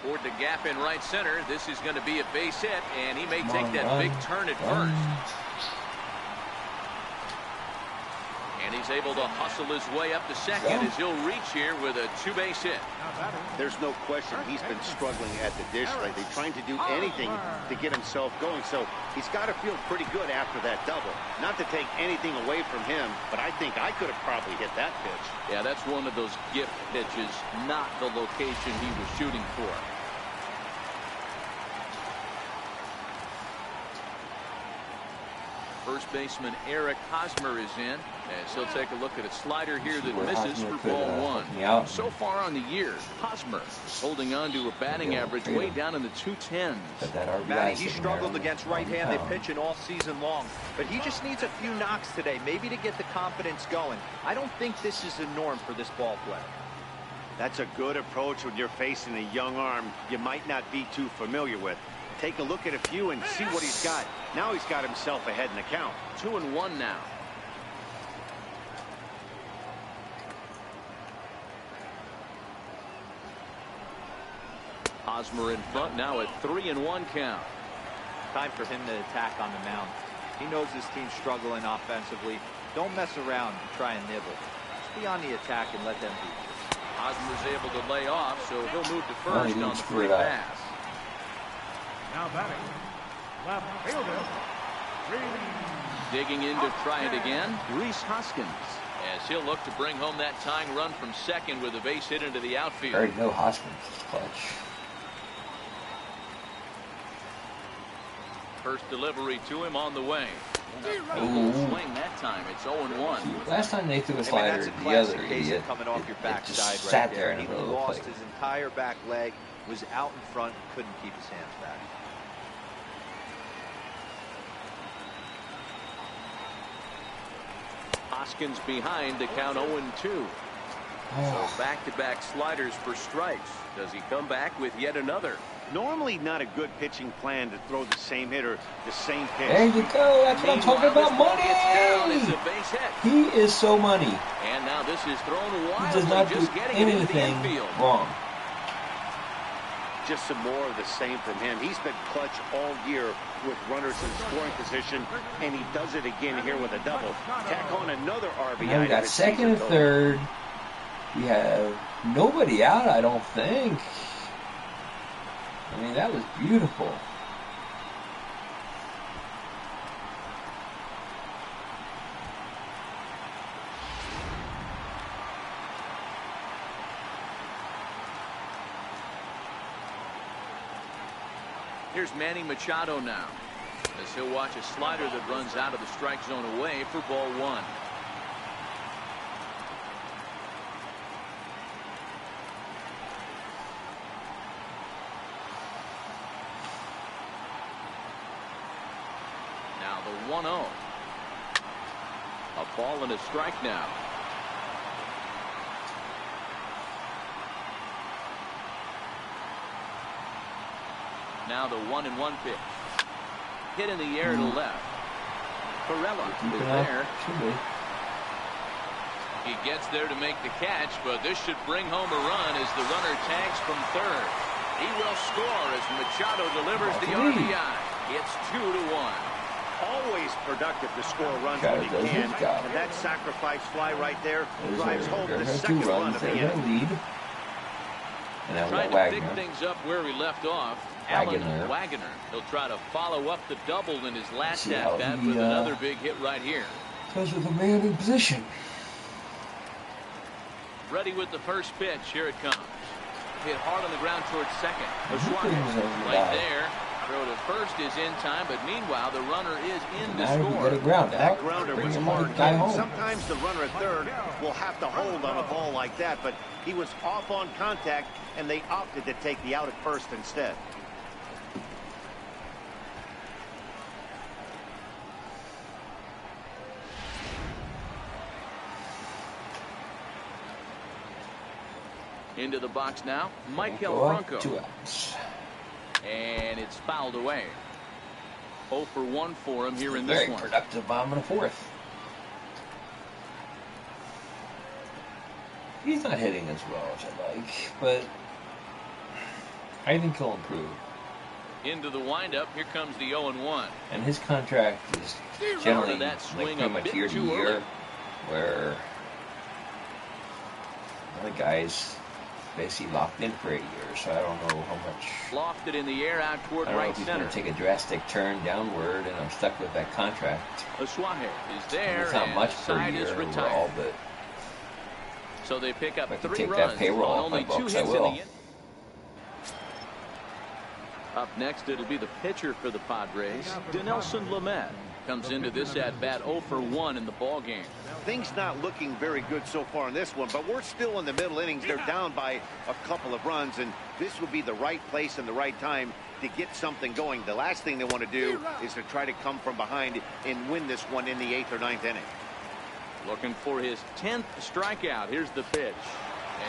Toward the gap in right center. This is going to be a base hit, and he may take that big turn at first. And he's able to hustle his way up to second as he'll reach here with a 2-base hit. There's no question he's been struggling at the dish lately, trying to do anything to get himself going. So he's got to feel pretty good after that double. Not to take anything away from him, but I think I could have probably hit that pitch. Yeah, that's one of those gift pitches, not the location he was shooting for. First baseman Eric Hosmer is in, as he'll take a look at a slider here that misses for ball 1. So far on the year, Hosmer holding on to a batting average way down in the 210s. Matty, he struggled against right-handed pitching all season long, but he just needs a few knocks today, maybe to get the confidence going. I don't think this is the norm for this ball player. That's a good approach when you're facing a young arm you might not be too familiar with. Take a look at a few and see what he's got. Now he's got himself ahead in the count. 2-1 now. Hosmer in front now at 3-1 count. Time for him to attack on the mound. He knows his team's struggling offensively. Don't mess around and try and nibble. Just be on the attack and let them beat you. Hosmer's able to lay off, so he'll move to first on the free pass. Now batting, left fielder, digging in to try it again, Rhys Hoskins, as he'll look to bring home that tying run from second with a base hit into the outfield. I already know Hoskins is clutch. First delivery to him on the way. Swing that time. It's 0-1. Last time they threw a slider, the other idiot coming off your backside just sat there He lost his entire back leg, was out in front, couldn't keep his hands back. Hoskins behind to count 0-2. So back-to-back sliders for strikes. Does he come back with yet another? Normally not a good pitching plan to throw the same hitter the same pitch. There you go. That's what I'm talking about. Money. He is so money. And now this is thrown wildly. He does not do anything wrong. Just some more of the same from him. He's been clutch all year with runners in scoring position, and he does it again here with a double. Tack on another RBI. Now we got second and third. We have nobody out, I don't think. I mean, that was beautiful. Here's Manny Machado now, as he'll watch a slider that runs out of the strike zone away for ball 1. Now the 1-0. A ball and a strike now. Now the 1-1 pitch. Hit in the air to left. Perella is there. He gets there to make the catch, but this should bring home a run as the runner tags from third. He will score as Machado delivers the RBI. It's 2-1. Always productive to score runs when you can, and that sacrifice fly right there drives home the second run of the inning. Trying to pick things up where we left off. Alan Wagner. He'll try to follow up the double in his last at-bat with another big hit right here. Goes with a man in position. Ready with the first pitch. Here it comes. Hit hard on the ground towards second. Right there. Throw to first is in time, but meanwhile the runner is in to score. That grounder was hard. Sometimes the runner at third will have to hold on a ball like that, but he was off on contact, and they opted to take the out at first instead. Into the box now, Maikel Franco. 2 outs. And it's fouled away. 0 for 1 for him here in this one. Very productive bomb in the fourth. He's not hitting as well as I like, but I think he'll improve. Into the windup, here comes the 0-1. And his contract is generally like pretty much year to year, where other guys basically locked in for 8 years, so I don't know how much. Lofted in the air out toward I don't know right if he's center. going to take a drastic turn downward, and I'm stuck with that contract. Asuaje is there. It's not much per year overall, but so they pick up if I can 3 take runs. that payroll off Only my 2 books, hits I will. in the Up next, it'll be the pitcher for the Padres, Dinelson Lamet. Comes into this at-bat 0 for 1 in the ball game. Things not looking very good so far in this one, but we're still in the middle innings. They're down by a couple of runs, and this would be the right place and the right time to get something going. The last thing they want to do is to try to come from behind and win this one in the 8th or 9th inning. Looking for his 10th strikeout. Here's the pitch.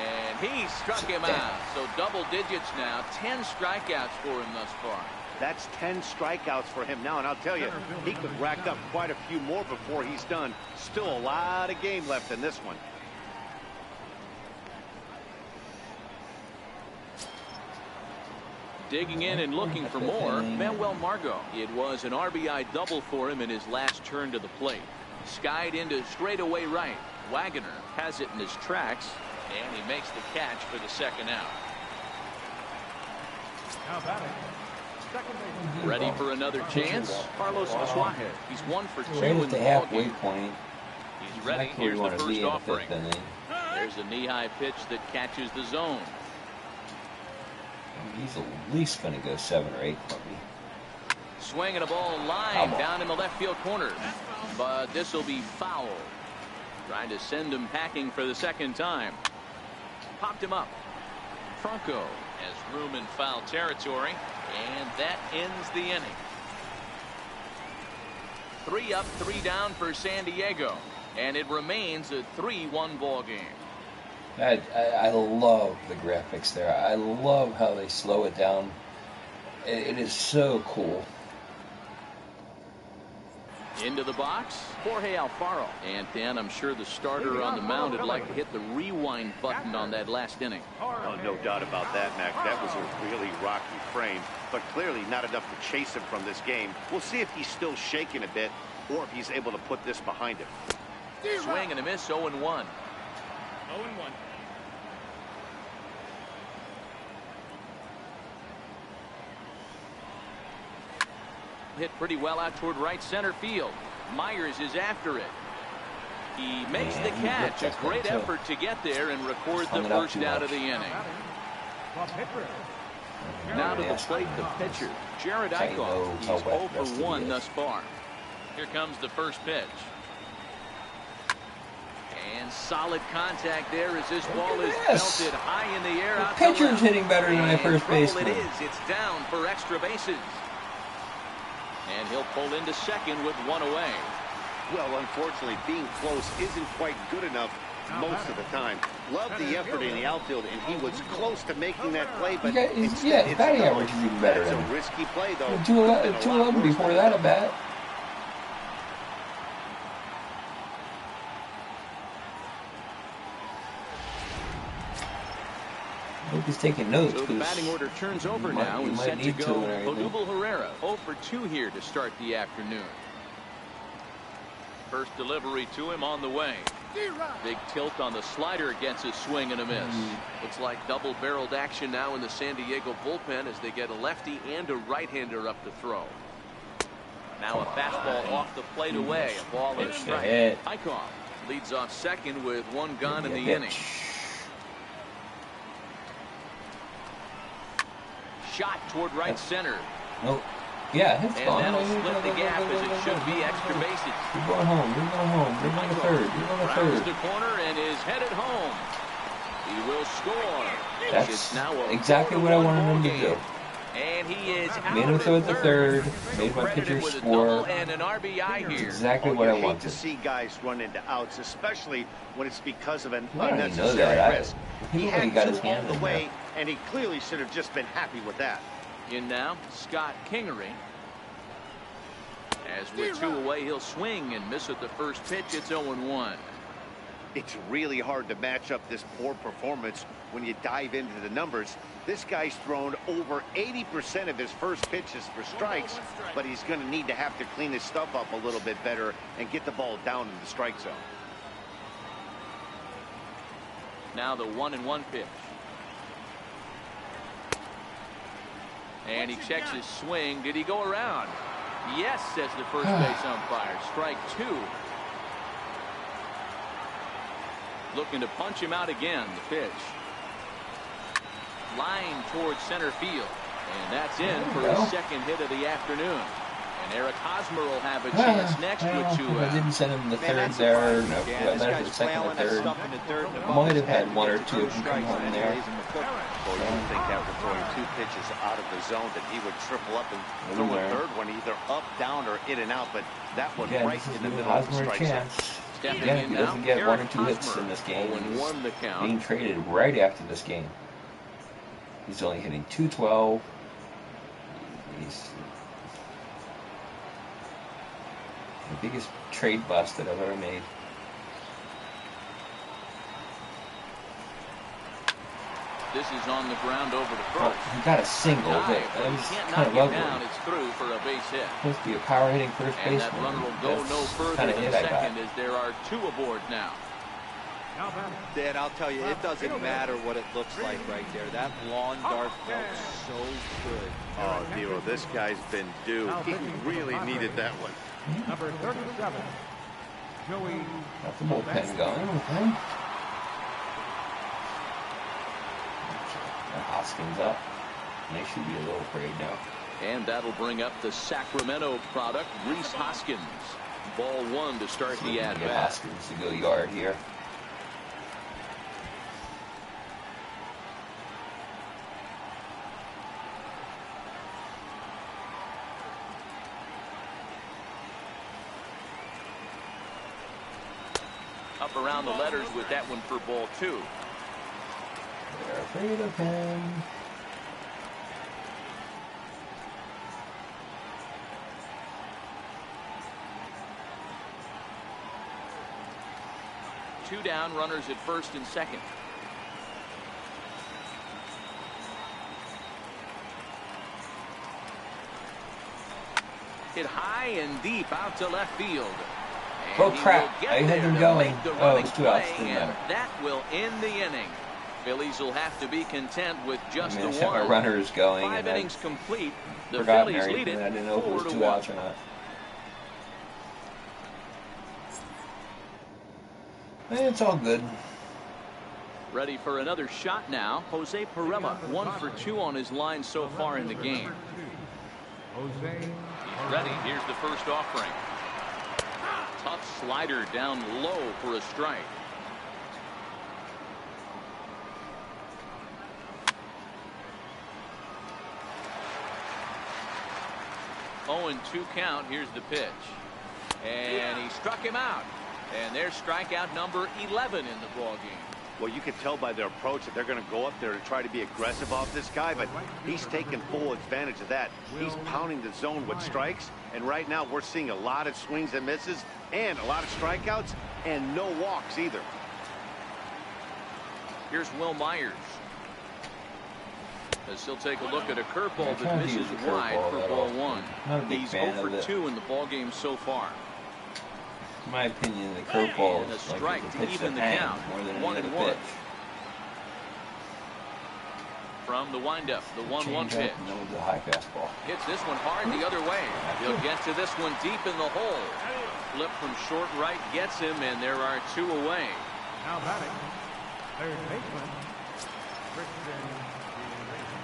And he struck him out. So double digits now. 10 strikeouts for him thus far. That's 10 strikeouts for him now, and I'll tell you, he could rack up quite a few more before he's done. Still a lot of game left in this one. Digging in and looking for more, Manuel Margot. It was an RBI double for him in his last turn to the plate. Skied into straightaway right. Wagner has it in his tracks, and he makes the catch for the second out. Now batting. Ready for another chance? Carlos Asuaje. He's 1 for 2 right in at the the ball halfway game. point. He's ready. That's where Here's you want the to be first in the offering. 5th inning. There's a knee-high pitch that catches the zone. He's at least going to go 7 or 8 for me. Swinging a ball line down in the left field corner. But this will be foul. Trying to send him packing for the second time. Popped him up. Franco has room in foul territory. And that ends the inning. 3 up, 3 down for San Diego. And it remains a 3-1 ball game. I love the graphics there. I love how they slow it down. It is so cool. Into the box, Jorge Alfaro. And Dan, I'm sure the starter on the mound would like to hit the rewind button on that last inning. Oh, no doubt about that, Mac. That was a really rocky frame, but clearly not enough to chase him from this game. We'll see if he's still shaking a bit or if he's able to put this behind him. Swing and a miss, 0-1. 0-1. Hit pretty well out toward right center field. Myers is after it. He makes the catch. A great effort to get there and record the first out of the inning. Now to the plate, the pitcher, Jared Eichhoff. He's 0 for 1 thus far. Here comes the first pitch. And solid contact there as this ball is belted high in the air. The pitcher's hitting better than my first baseman. It is. It's down for extra bases. And he'll pull into second with 1 away. Well, unfortunately, being close isn't quite good enough most of the time. Love the effort in the outfield, and he was close to making that play, but his batting average is even better. It's a risky play, though. 211 before that at bat. hope he's taking notes. So the batting order turns over now and set to go. Odubel Herrera 0 for 2 here to start the afternoon. First delivery to him on the way. Big tilt on the slider, gets a swing and a miss. Looks like double-barreled action now in the San Diego bullpen as they get a lefty and a right-hander up to throw. Now a fastball off the plate away. A ball and a strike. Eichhoff leads off second with 1 gone in the inning. Shot toward right center. Nope. Yeah, it's gone. And that'll split the gap as it should be extra bases. You're going home. You're going home. You're going to third. You're going to third. Rounds the corner and is headed home. He will score. That's exactly what I wanted him to do. And he is out. Made him throw at the third. Made my pitcher score. And an RBI here. Exactly what I wanted. To see guys run into outs, especially when it's because of an I unnecessary risk. He got his hand in the way, and he clearly should have just been happy with that. In now, Scott Kingery. As with 2 away, he'll swing and miss at the first pitch. It's 0-1. It's really hard to match up this poor performance when you dive into the numbers. This guy's thrown over 80% of his first pitches for strikes, but he's going to need to have to clean his stuff up a little bit better and get the ball down in the strike zone. Now the 1-1 pitch. And he checks his swing. Did he go around? Yes, says the first base umpire. Strike 2. Looking to punch him out again. The pitch. Line towards center field. And that's in for his second hit of the afternoon. And Eric Hosmer will have a chance next with 2 I didn't send him the third there. No, I meant for the second and third. Might have had 1 or 2 of them come home there. Well, you would think after throwing 2 pitches out of the zone that he would triple up and throw a third one either up, down, or in and out, but that one right in the middle of the strike zone. Again, he doesn't get 1 or 2 hits in this game. He's being traded right after this game. He's only hitting .212. He's the biggest trade bust that I've ever made. This is on the ground over to first. He got a single, but that was kind of ugly. It's through for a base hit. Supposed to be a power hitting first baseman. And that runner will go no further than second as there are 2 aboard now. Dan, I'll tell you, it doesn't matter what it looks like right there. That lawn dart felt so good. Oh, Theo, this guy's been due. He really needed that one. Number 37, Joey. Got the bullpen going with him. Hoskins up. And they should be a little afraid now. And that'll bring up the Sacramento product, Rhys Hoskins. Ball 1 to start the at-bat. Hoskins to go yard here. Up around the letters with that one for ball 2. They're afraid of him. Two down, runners at first and second. Hit high and deep out to left field. Oh crap, I had him going. Oh, it's 2 outs. And that will end the inning. Phillies will have to be content with just the 1. My runner is going. 5 innings complete. The Phillies lead it. I didn't know if it was 2 outs or not. It's all good. Ready for another shot now. Jose Pirela, 1 for 2 on his line so far in the game. He's ready. Here's the first offering. Tough slider down low for a strike. 0-2 count. Here's the pitch. And he struck him out. And there's strikeout number 11 in the ball game. Well, you can tell by their approach that they're going to go up there to try to be aggressive off this guy, but he's taking full advantage of that. He's pounding the zone with strikes, and right now we're seeing a lot of swings and misses and a lot of strikeouts and no walks either. Here's Will Myers. As he'll take a look at a curveball that misses wide for ball one. He's 0 for 2 in the ball game so far. In my opinion, the curveball is a strike like to even the count. More than 1-1. pitch. From the windup, the 1-1 pitch. The high fastball. Hits this one hard the other way. He'll get to this one deep in the hole. Flip from short right gets him, and there are 2 away. Now batting, third baseman, Christian.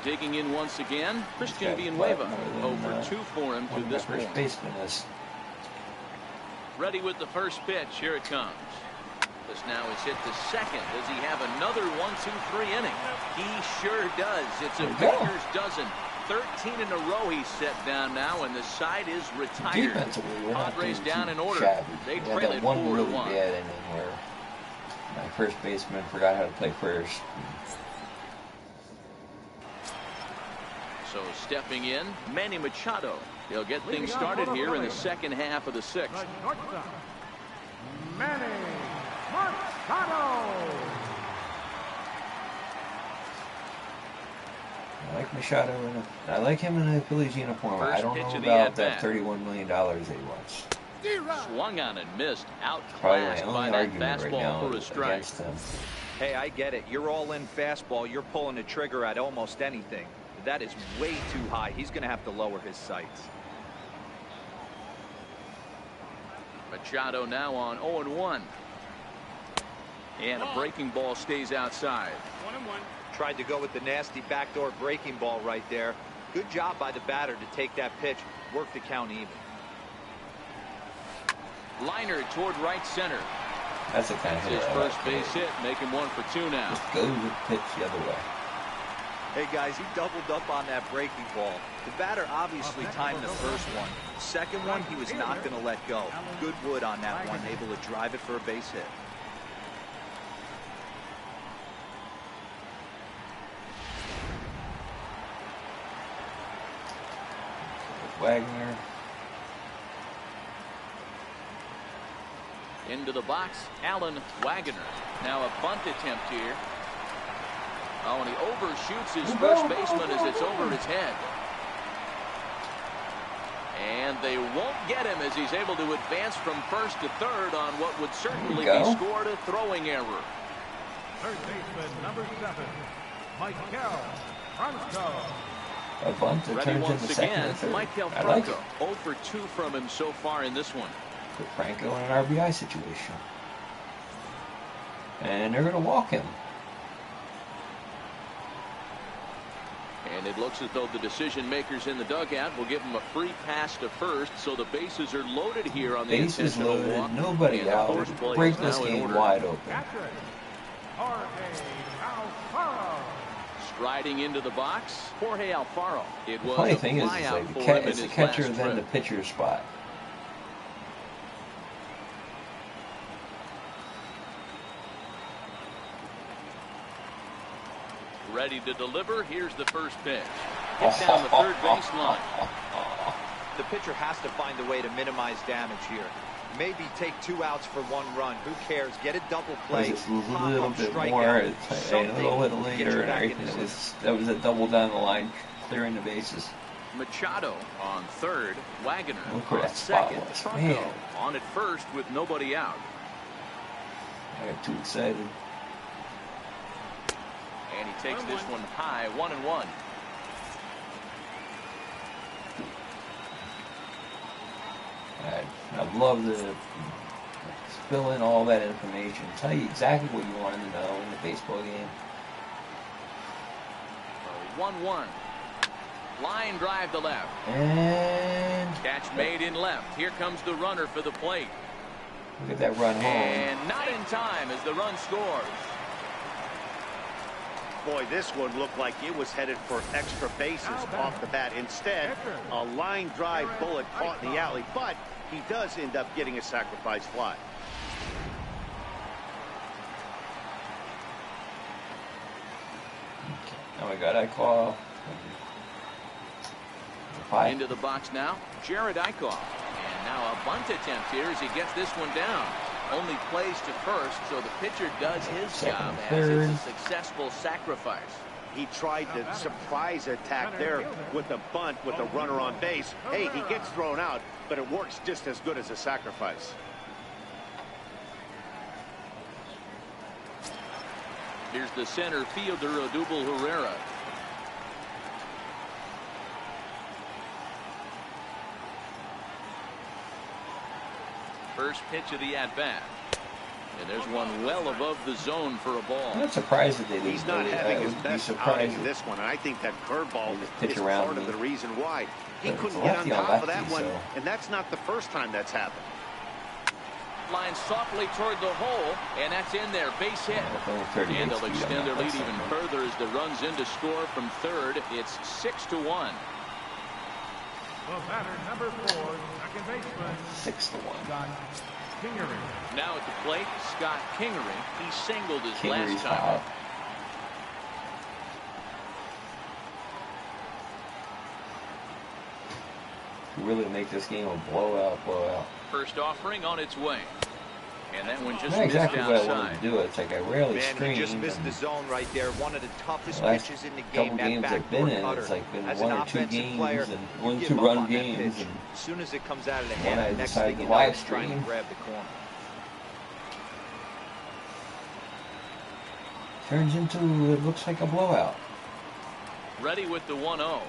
Digging in once again, Christian Villanueva. 0 for 2 for him to this point. First baseman is ready with the first pitch. Here it comes. This now is hit to second. Does he have another 1-2-3 inning? He sure does. It's a pitcher's dozen. 13 in a row he's set down now, and the side is retired. Padres down in order. They trail it 4-1. Really bad inning where my first baseman forgot how to play first. So stepping in, Manny Machado. He'll get things started here in the second half of the 6th. Manny Machado. I like Machado. I like him in a Phillies uniform. First I don't know about that $31 million that he wants. Swung on and missed. Outclassed by that fastball for a strike. Against him. Hey, I get it. You're all in fastball. You're pulling the trigger at almost anything. That is way too high. He's going to have to lower his sights. Machado now on 0-1. And a breaking ball stays outside. 1-1. Tried to go with the nasty backdoor breaking ball right there. Good job by the batter to take that pitch. Work the count even. Liner toward right center. That's the kind of hit. His first base hit, making 1 for 2 now. Just go with the pitch the other way. Hey guys, he doubled up on that breaking ball. The batter obviously timed the first one. Second one, he was not going to let go. Good wood on that one, able to drive it for a base hit. Wagner. Into the box, Alan Wagner. Now a bunt attempt here. Oh, and he overshoots his first baseman as it's over his head. And they won't get him as he's able to advance from first to third on what would certainly be scored a throwing error. Third baseman, number 7, Maikel Franco. A bunt that ready turns once into second again, and third. Maikel Franco. Like 0 for 2 from him so far in this one. Put Franco in an RBI situation. And they're going to walk him. And it looks as though the decision makers in the dugout will give him a free pass to first, so the bases are loaded here on the intentional walk. Nobody out. Break this game wide open. Striding into the box, Jorge Alfaro. It was funny a thing is, it's the catcher then the pitcher spot. Ready to deliver. Here's the first pitch. Hit down the third baseline. The pitcher has to find a way to minimize damage here. Maybe take 2 outs for 1 run. Who cares? Get a double play. Just a little bit more, a little bit later, and everything. That was a double down the line, clearing the bases. Machado on third. Wagner look where on that spot second. was. Franco Man. on at first with nobody out. I got too excited. And he takes this one high, 1-1. I'd love to fill in all that information, tell you exactly what you wanted to know in the baseball game. 1-1. Line drive to left. And catch made in left. Here comes the runner for the plate. Look at that run home. And not in time as the run scores. Boy, this one looked like it was headed for extra bases off the bat. Instead, a line drive bullet caught in the alley, but he does end up getting a sacrifice fly. Oh my God, I call. Into the box now, Jared Eichhoff. And now a bunt attempt here as he gets this one down. Only plays to first, so the pitcher does his job as it's a successful sacrifice. he tried to surprise attack there with the bunt with the runner on base. Hey, he gets thrown out, but it works just as good as a sacrifice. Here's the center fielder, Odubel Herrera. First pitch of the at-bat. And there's one well above the zone for a ball. I'm not surprised that they didn't. He's not having his best outing in this one, and I think that curveball is part of the reason why. He couldn't get on top of that one, and that's not the first time that's happened. Line softly toward the hole, and that's in there. Base hit. And they'll extend their lead even further as the runs in to score from third. It's 6-1. The batter, number 4, second baseman. 6-1. Scott Kingery. Now at the plate, Scott Kingery. He singled his Kingery's last time. Really make this game a blowout. First offering on its way. And that one just not exactly missed what outside. I wanted to do. It's like I rarely screen. He just missed the zone right there. One of the toughest last pitches in the couple game. games I've been in, it's like been one or two games and 1-2 run games. And as soon as it comes out of the when I hand, next decided thing to you know, live it's trying to stream, grab the corner. turns into, it looks like a blowout. Ready with the 1-0.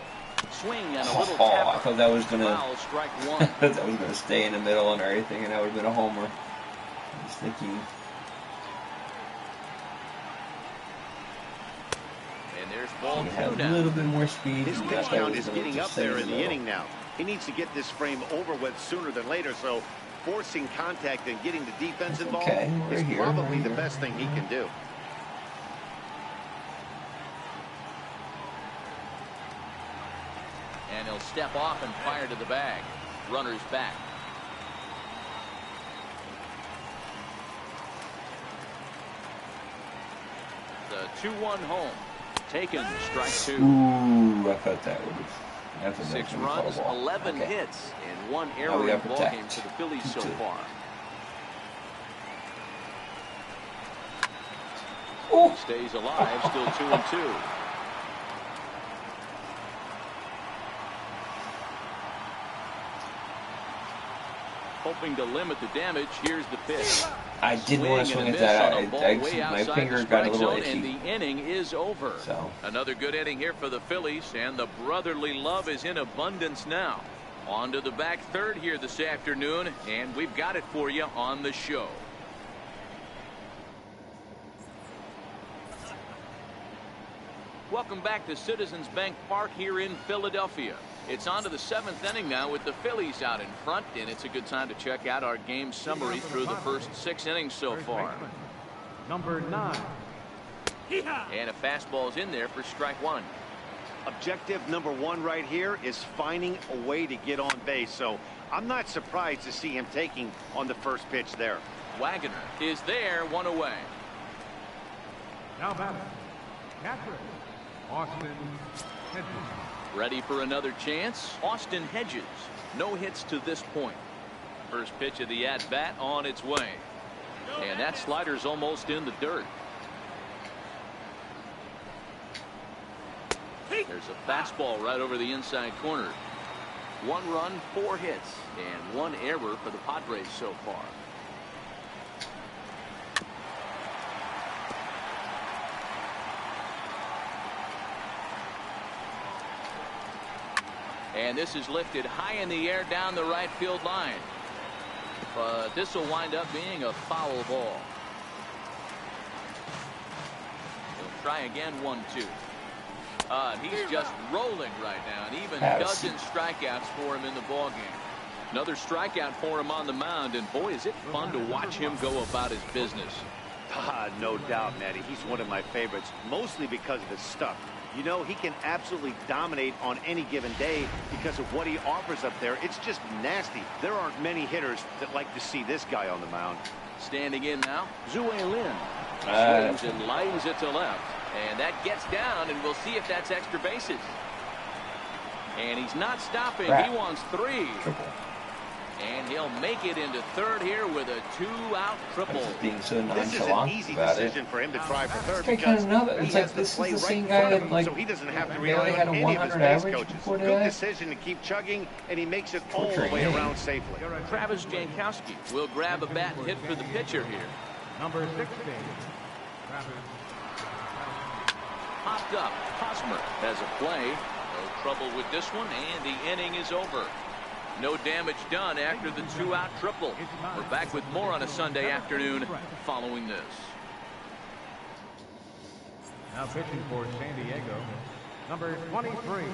Swing and a little Oh, tap. I thought that was gonna. Foul, strike I one. thought that was gonna stay in the middle and everything, and that would have been a homer. I was thinking. And there's ball He had two a now. little bit more speed. His and pitch that count was is gonna getting just up stay there in the middle. inning now. He needs to get this frame over with sooner than later, so forcing contact and getting the defense involved is probably the best thing he can do. And he'll step off and fire to the bag. Runner's back. The 2-1 home. Taken, strike two. Ooh, I thought that would have. 6 runs, 11 hits, and 1 error in the ballgame for the Phillies so far. Oh. Stays alive, still 2-2. Hoping to limit the damage. Here's the pitch. I didn't want to swing at that. My finger got a little itchy. And the inning is over. So. Another good inning here for the Phillies, and the brotherly love is in abundance now. On to the back third here this afternoon, and we've got it for you on the show. Welcome back to Citizens Bank Park here in Philadelphia. It's on to the 7th inning now with the Phillies out in front, and it's a good time to check out our game summary through the first 6 innings so far. Number 9. And a fastball's in there for strike one. Objective number 1 right here is finding a way to get on base, so I'm not surprised to see him taking on the first pitch there. Wagner is there, 1 away. Now batting, catcher, Austin Hedges. Ready for another chance. Austin Hedges. No hits to this point. First pitch of the at-bat on its way. And that slider's almost in the dirt. There's a fastball right over the inside corner. 1 run, 4 hits, and 1 error for the Padres so far. And this is lifted high in the air down the right field line. But this will wind up being a foul ball. He'll try again, 1-2. He's just rolling right now, and even dozen strikeouts for him in the ballgame. Another strikeout for him on the mound, and boy, is it fun to watch him go about his business. No doubt, Matty. He's one of my favorites, mostly because of his stuff. You know, he can absolutely dominate on any given day because of what he offers up there. It's just nasty. There aren't many hitters that like to see this guy on the mound. Standing in now, Zue Lin. Swings and lines it to left. And that gets down, and we'll see if that's extra bases. And he's not stopping. He wants 3. Triple. And he'll make it into third here with a 2-out triple. Being so this is an easy decision for him to try for third because it's like this is the same guy that so he doesn't have to rely on any of his base coaches. Good decision to keep chugging, and he makes it all the way around safely. Travis Jankowski will grab a bat and hit for the pitcher here. Number 16. Popped up. Hosmer has a play. No trouble with this one, and the inning is over. No damage done after the 2-out triple. We're back with more on a Sunday afternoon following this. Now pitching for San Diego, number 23.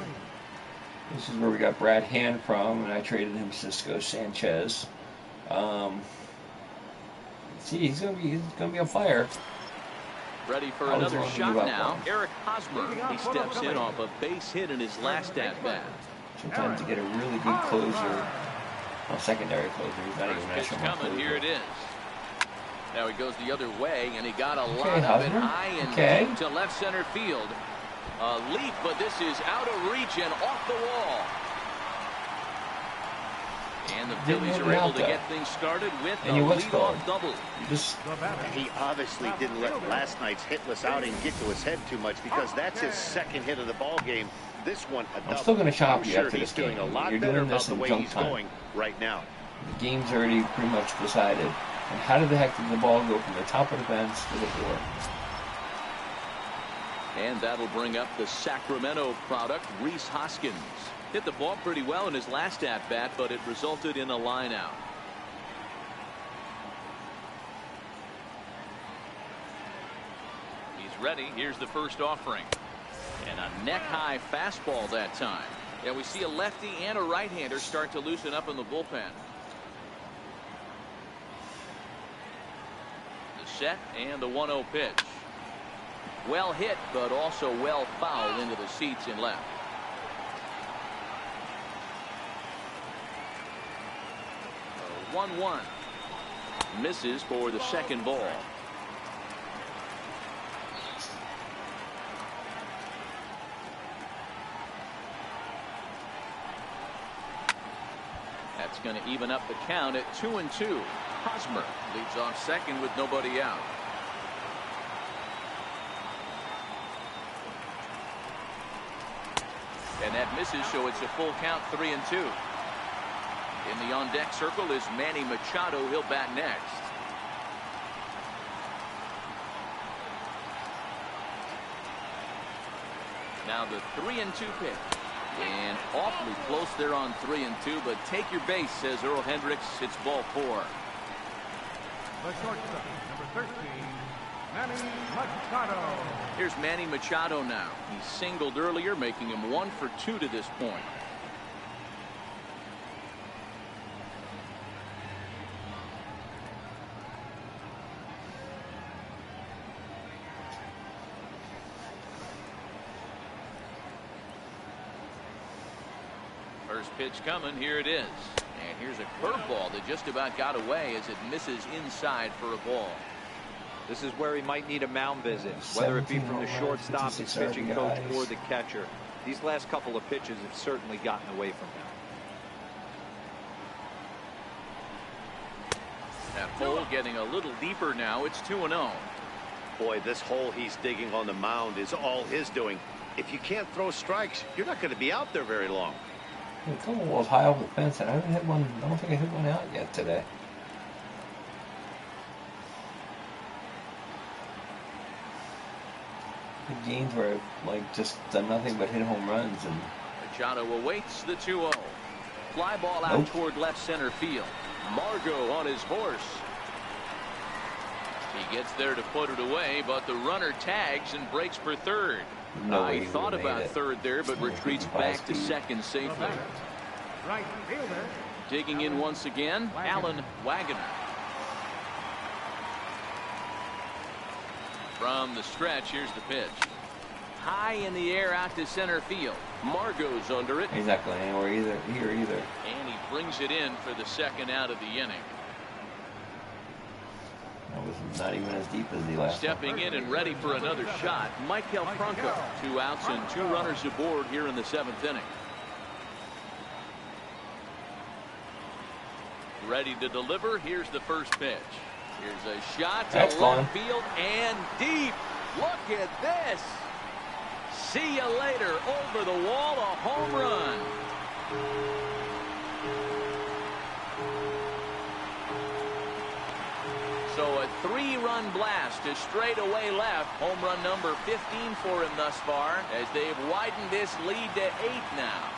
This is where we got Brad Hand from, and I traded him Cisco Sanchez. See, he's gonna be on fire. Ready for another shot now. Eric Hosmer. He steps in off a base hit in his last at bat. Sometimes to get a really good closer, a secondary closer. He's not even pitch coming. Closer. Here it is. Now he goes the other way, and he got a lot of it high and deep to left center field. A leap, but this is out of reach and off the wall. And the Phillies are able to get things started with a leadoff double. He obviously didn't let last night's hitless outing get to his head too much, because that's his second hit of the ball game. This one, a double. I'm still going to chop you after he's this game. Doing a lot You're better doing about this the in way junk he's time. going right now. The game's already pretty much decided. And how did the heck did the ball go from the top of the bench to the floor? And that'll bring up the Sacramento product, Rhys Hoskins. Hit the ball pretty well in his last at-bat, but it resulted in a line out. He's ready. Here's the first offering. And a neck-high fastball that time. Yeah, we see a lefty and a right-hander start to loosen up in the bullpen. The set and the 1-0 pitch. Well hit, but also well fouled into the seats in left. A 1-1. Misses for the second ball. That's going to even up the count at 2-2. Hosmer leads off second with nobody out. And that misses, so it's a full count, 3-2. In the on-deck circle is Manny Machado. He'll bat next. Now the 3-2 pitch. And awfully close there on 3-2, but take your base, says Earl Hendricks. It's ball 4. The shortstop, number 13, Manny Machado. Here's Manny Machado now. He singled earlier, making him 1 for 2 to this point. First pitch coming. Here it is. And here's a curveball that just about got away as it misses inside for a ball. This is where he might need a mound visit, whether it be from the shortstop, the pitching coach, or the catcher. These last couple of pitches have certainly gotten away from him. That hole getting a little deeper now. It's 2-0. Boy, this hole he's digging on the mound is all his doing. If you can't throw strikes, you're not going to be out there very long. The couple was high over the fence, and I don't think I hit one out yet today. The games where I've like just done nothing but hit home runs. And Machado awaits the 2-0. Fly ball out toward left center field. Margot on his horse. He gets there to put it away, but the runner tags and breaks for third. He thought about third there, but retreats back to second safely. Right fielder. Digging in once again, Alan Wagner. From the stretch, here's the pitch. High in the air out to center field. Margot's under it. He's not going anywhere either. And he brings it in for the second out of the inning. That was not even as deep as the last Stepping in and ready for another shot, Maikel Franco. 2 outs and 2 runners aboard here in the 7th inning. Ready to deliver. Here's the first pitch. Here's a shot to left field and deep. Look at this. See you later. Over the wall, a home run. So a 3-run blast to straightaway left. Home run number 15 for him thus far, as they've widened this lead to 8 now.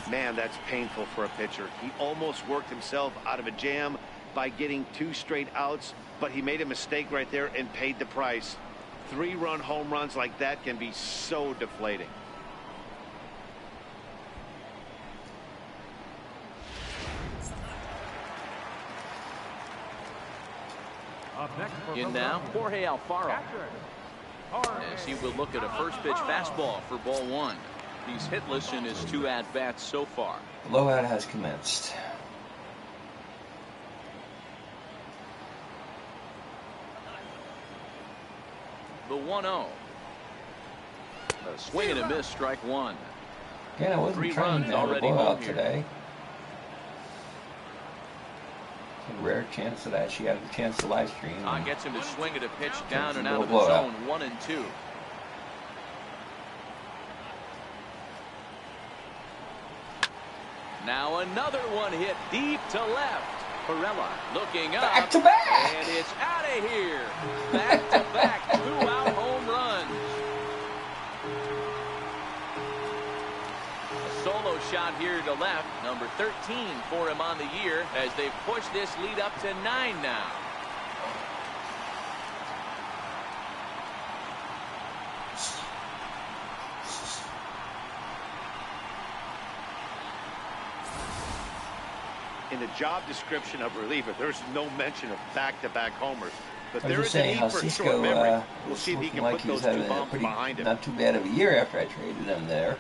Man, that's painful for a pitcher. He almost worked himself out of a jam by getting 2 straight outs, but he made a mistake right there and paid the price. 3-run home runs like that can be so deflating. In now, Jorge Alfaro, as he will look at a first pitch fastball for ball 1. He's hitless in his 2 at-bats so far. Blowout has commenced. The 1-0. A swing and a miss, strike 1. Again, I wasn't trying to have a blowout today. A rare chance that I actually had a chance to live stream. Gets him to swing at a pitch down and out of the zone, 1-2. Now another one hit deep to left. Pirela looking up. Back to back. And it's out of here. Back to back 2-out home runs. A solo shot here to left. Number 13 for him on the year, as they've pushed this lead up to 9 now. In the job description of reliever, there's no mention of back-to-back homers. But there is a need for short memory. We'll see if he can put those 2 bombs behind him. Not too bad of a year after I traded him there.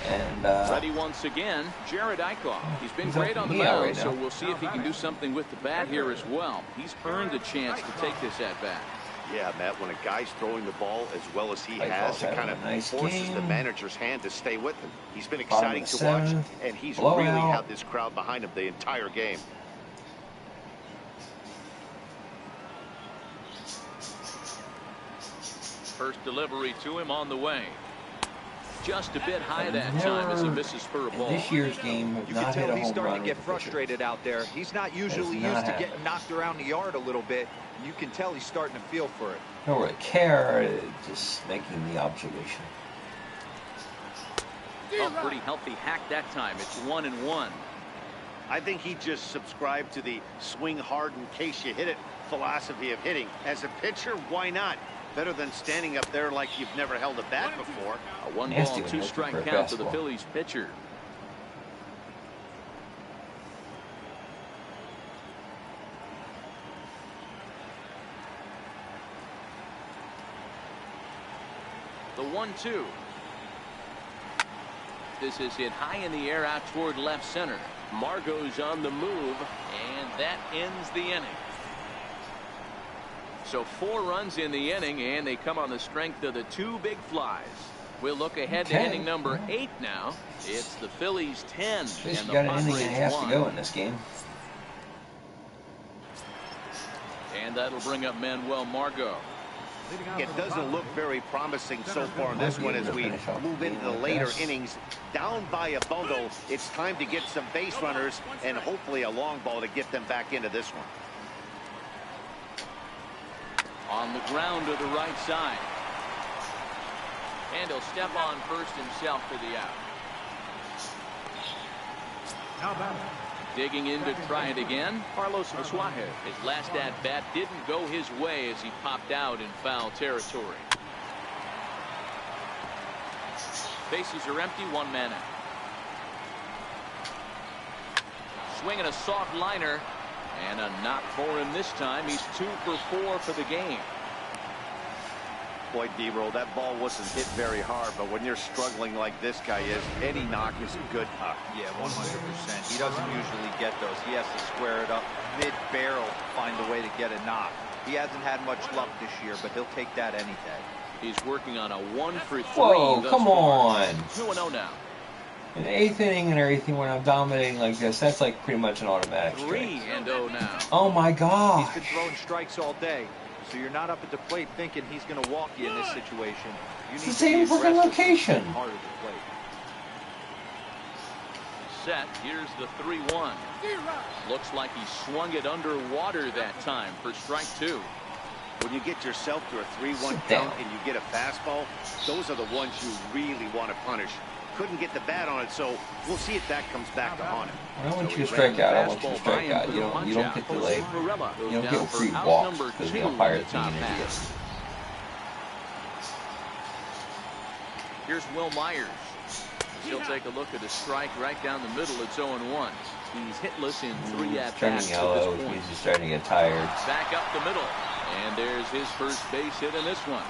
And ready once again, Jared Eichhoff. He's been great on the mound, right, so we'll see if he can do something with the bat here as well. He's earned a chance to take this at bat. Yeah, Matt, when a guy's throwing the ball as well as he has, it kind of forces the manager's hand to stay with him. He's been exciting to watch, and he's really had this crowd behind him the entire game. First delivery to him on the way. Just a bit high that time as he misses for a ball. This year's game, you can tell he's starting to get frustrated out there. He's not usually used to getting knocked around the yard a little bit. You can tell he's starting to feel for it. Don't really care, just making the observation. A pretty healthy hack that time. It's 1-1. I think he just subscribed to the swing hard in case you hit it philosophy of hitting. As a pitcher, why not? Better than standing up there like you've never held a bat before. A 1-ball, 2-strike count to the Phillies pitcher. The 1-2. This is hit high in the air out toward left center. Margot's on the move, and that ends the inning. So 4 runs in the inning, and they come on the strength of the 2 big flies. We'll look ahead to inning number 8 now. It's the Phillies 10 and the got an inning and a half to go in this game. And that'll bring up Manuel Margot. It doesn't look very promising so far in this one as we move into the later innings. Down by a bundle, it's time to get some base runners and hopefully a long ball to get them back into this one. On the ground to the right side. And he'll step on first himself for the out. Digging in to try it again, Carlos Suárez. His last at-bat didn't go his way as he popped out in foul territory. Bases are empty, 1 man out. Swinging a soft liner. And a knock for him this time. He's 2 for 4 for the game. Boy, D-Roll, that ball wasn't hit very hard, but when you're struggling like this guy is, any knock is a good knock. Yeah, 100%. He doesn't usually get those. He has to square it up mid-barrel to find a way to get a knock. He hasn't had much luck this year, but he'll take that any day. He's working on a 1-for-3. Whoa, come on. 2-0 now. In the 8th inning and everything, when I'm dominating like this, that's like pretty much an automatic strike. 3-0 now. Oh my God! He's been throwing strikes all day, so you're not up at the plate thinking he's going to walk you in this situation. You It's need the same freaking location. Harder to play. Set. Here's the 3-1. Looks like he swung it underwater that time for strike 2. When you get yourself to a 3-1 count and you get a fastball, those are the ones you really want to punish. Couldn't get the bat on it, so we'll see if that comes back to haunt him. I want you to strike out. I want you to strike out. You don't get the leg. You don't get a free walk because the umpire's being an idiot. Here's Will Myers. He'll take a look at a strike right down the middle. It's 0-1. He's hitless in 3 at-bats turning at yellow, this point. he's just starting to get tired. Back up the middle. And there's his first base hit in this one.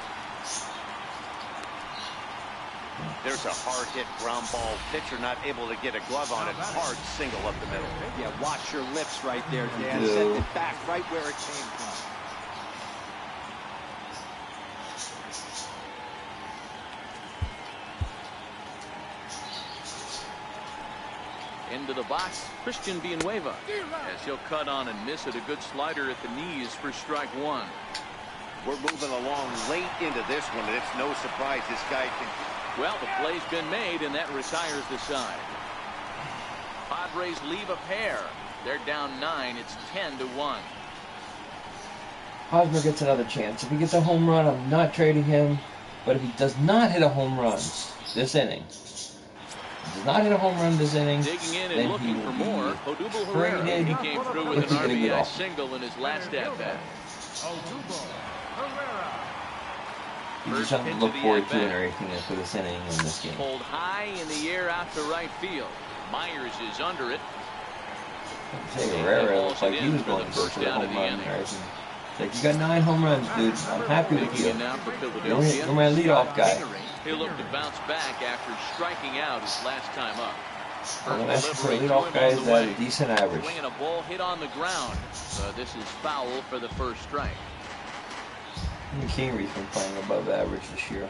There's a hard hit ground ball. Pitcher not able to get a glove on it. Hard single up the middle. Yeah, watch your lips right there, Dan. Send it back right where it came from. Into the box, Christian Villanueva, as he'll cut on and miss at a good slider at the knees for strike 1. We're moving along late into this one, and it's no surprise this guy can. Well, the play's been made, and that retires the side. Padres leave a pair. They're down 9. It's 10-1. Hosmer gets another chance. If he gets a home run, I'm not trading him. But if he does not hit a home run this inning, does not hit a home run this inning, digging in and then looking he for will more. be Odubel Herrera. traded. He came through with an RBI single in his last at-bat. Odubel Herrera. You just have to look forward to and everything for this inning in this game. Pulled high in the air out to right field. Myers is under it. Say Herrera looked like he was going to go for the home run. It's like, you got 9 home runs, dude. I'm happy with you. You're my leadoff guy. He'll look to bounce back after striking out his last time up. I'm going to ask you for a leadoff guy is at a decent average. Swinging a ball hit on the ground. This is foul for the first strike. McKinley's been playing above average this year.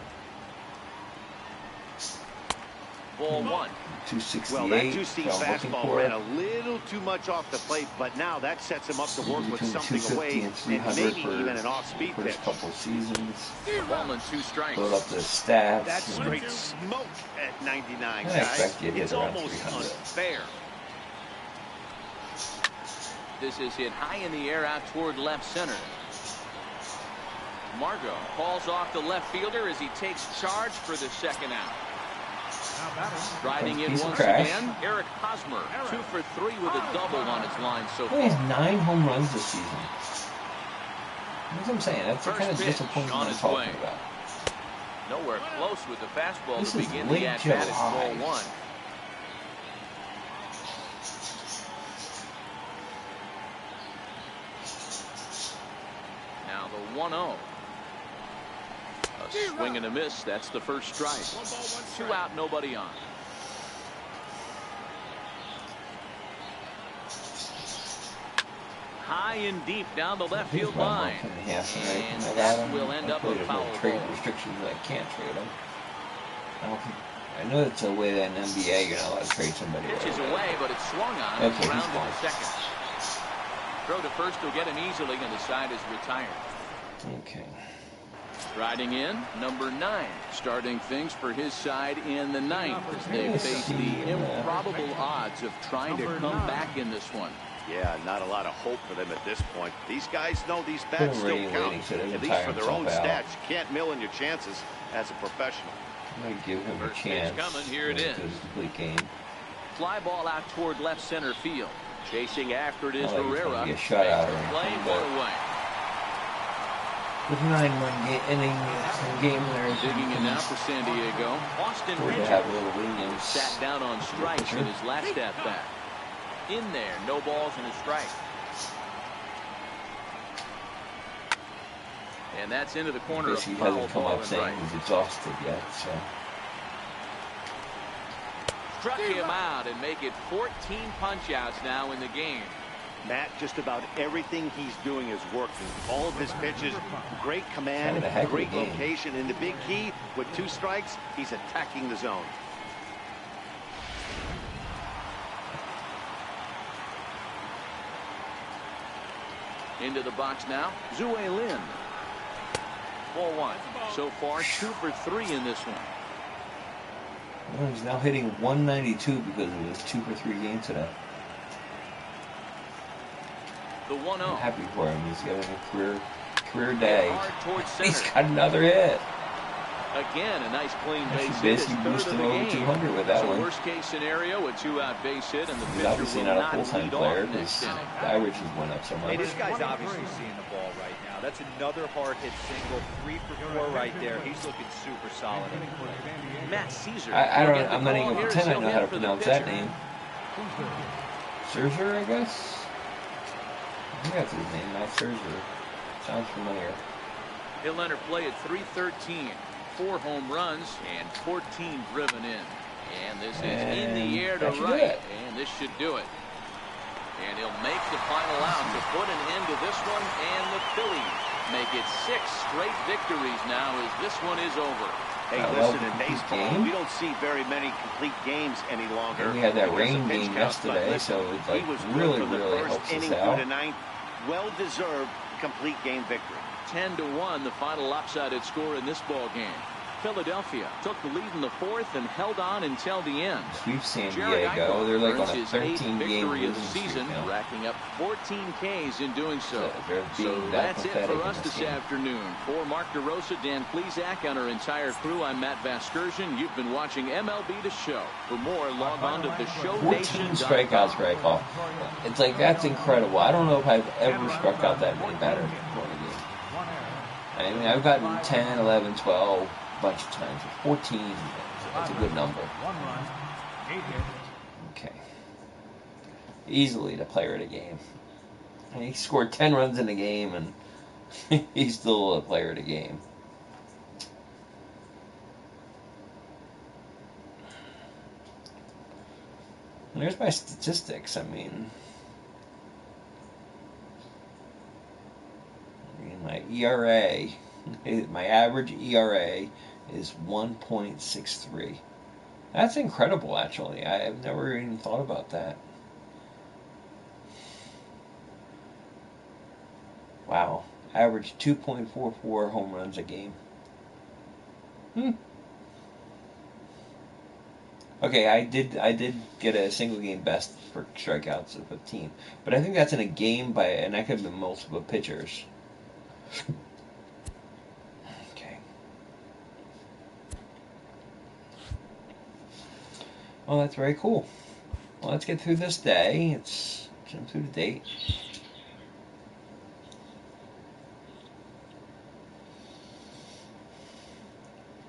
Ball 1. 268. Well, that two-seam fastball ran a little too much off the plate, but now that sets him up to work with something away and maybe even an off-speed pitch. First couple seasons. Ball and 2 strikes. Load up the stats. That's straight smoke at 99, I expect you to hit it's around almost 300. unfair. This is hit high in the air out toward left center. Margot calls off the left fielder as he takes charge for the second out. Riding in once again, Eric Hosmer, 2 for 3 with a double on his line so far. He has 9 home runs this season. That's what I'm saying. That's the kind of disappointment I'm talking about. Nowhere close with the fastball This to is begin late the at-bat. It's July. ball 1. Now the 1-0. A swing and a miss. That's the first strike. 2 out, nobody on. High and deep down the left field line. And that will end up a foul trade ball. restrictions that I can't trade him. I know it's a way that in NBA you're not allowed to trade somebody. Pitches away, but it's swung on. Okay, It's grounded he's gone. to second. Throw to first will get him easily, and the side is retired. Okay. Riding in, number 9, starting things for his side in the 9th as they face the improbable odds of trying to come back in this one. Yeah, not a lot of hope for them at this point. These guys know these bats still count. At least for their own stats. You can't mill in your chances as a professional. I'm going to give him a First pitch chance. coming, here it is. Complete game. Fly ball out toward left center field. Chasing after it is I like it's Herrera. gonna be a shutout or Play anything, one but- away. With 9-1 inning game there. Digging in now for San Diego. Austin To Ridger have a little lenience. sat down on strikes in his last at-bat. In there, no balls and a strike. And that's into the corner of Because he foul hasn't come ball up and saying right. he's exhausted yet, so. Struck him out and make it 14 punch-outs now in the game. Matt, just about everything he's doing is working. All of his pitches, great command, great location, and the big key, with 2 strikes, he's attacking the zone. Into the box now, Zue Lin. Ball 1. So far, 2 for 3 in this one. Well, he's now hitting 192 because of his 2 for 3 game today. The 1-0. I'm happy for him. He's having a career day. He's got another hit. Again, a nice clean base hit. Basically boosted him over 200 with that one. Worst case scenario, a 2-out base hit, and the he's obviously not a full-time player because the averages went up so much. Hey, this guy's obviously seeing the ball right now. That's another hard hit single, 3 for 4 right there. He's looking super solid. Matt Caesar. I'm not even going to pretend I know how to pronounce that name. Scherzer, I guess. I think that's his name, Matt Scherzer. Sounds familiar. He'll enter play at 313. 4 home runs and 14 driven in. And this is in the air to right. And this should do it. And he'll make the final out to put an end to this one. And the Phillies make it 6 straight victories now as this one is over. Hey, listen, in baseball, we don't see very many complete games any longer. And we had that rain game yesterday, so it's like really helps us out. Well-deserved complete game victory. 10-1, the final lopsided score in this ball game. Philadelphia took the lead in the 4th and held on until the end. Sweep San Diego. They're like on a 13-game losing season, racking up 14 Ks in doing so. So that's it for us this afternoon. For Mark DeRosa, Dan Plesac, and our entire crew, I'm Matt Vasgersian. You've been watching MLB The Show. For more, log on to theshowNation.com. 14 strikeouts, strike off. It's like, that's incredible. I don't know if I've ever struck out that many batters before in a game. I mean, I've gotten 10, 11, 12 a bunch of times. 14, that's a good number. Okay. Easily the player of the game. And he scored 10 runs in the game, and he's still a player of the game. And there's my statistics. I mean, my ERA, my average ERA is 1.63. That's incredible, actually. I've never even thought about that. Wow. Average 2.44 home runs a game. Okay, I did get a single game best for strikeouts of 15. But I think that's in a game and that could have been multiple pitchers. Okay. Well, that's very cool. Well, let's get through this day. Let's jump through the date.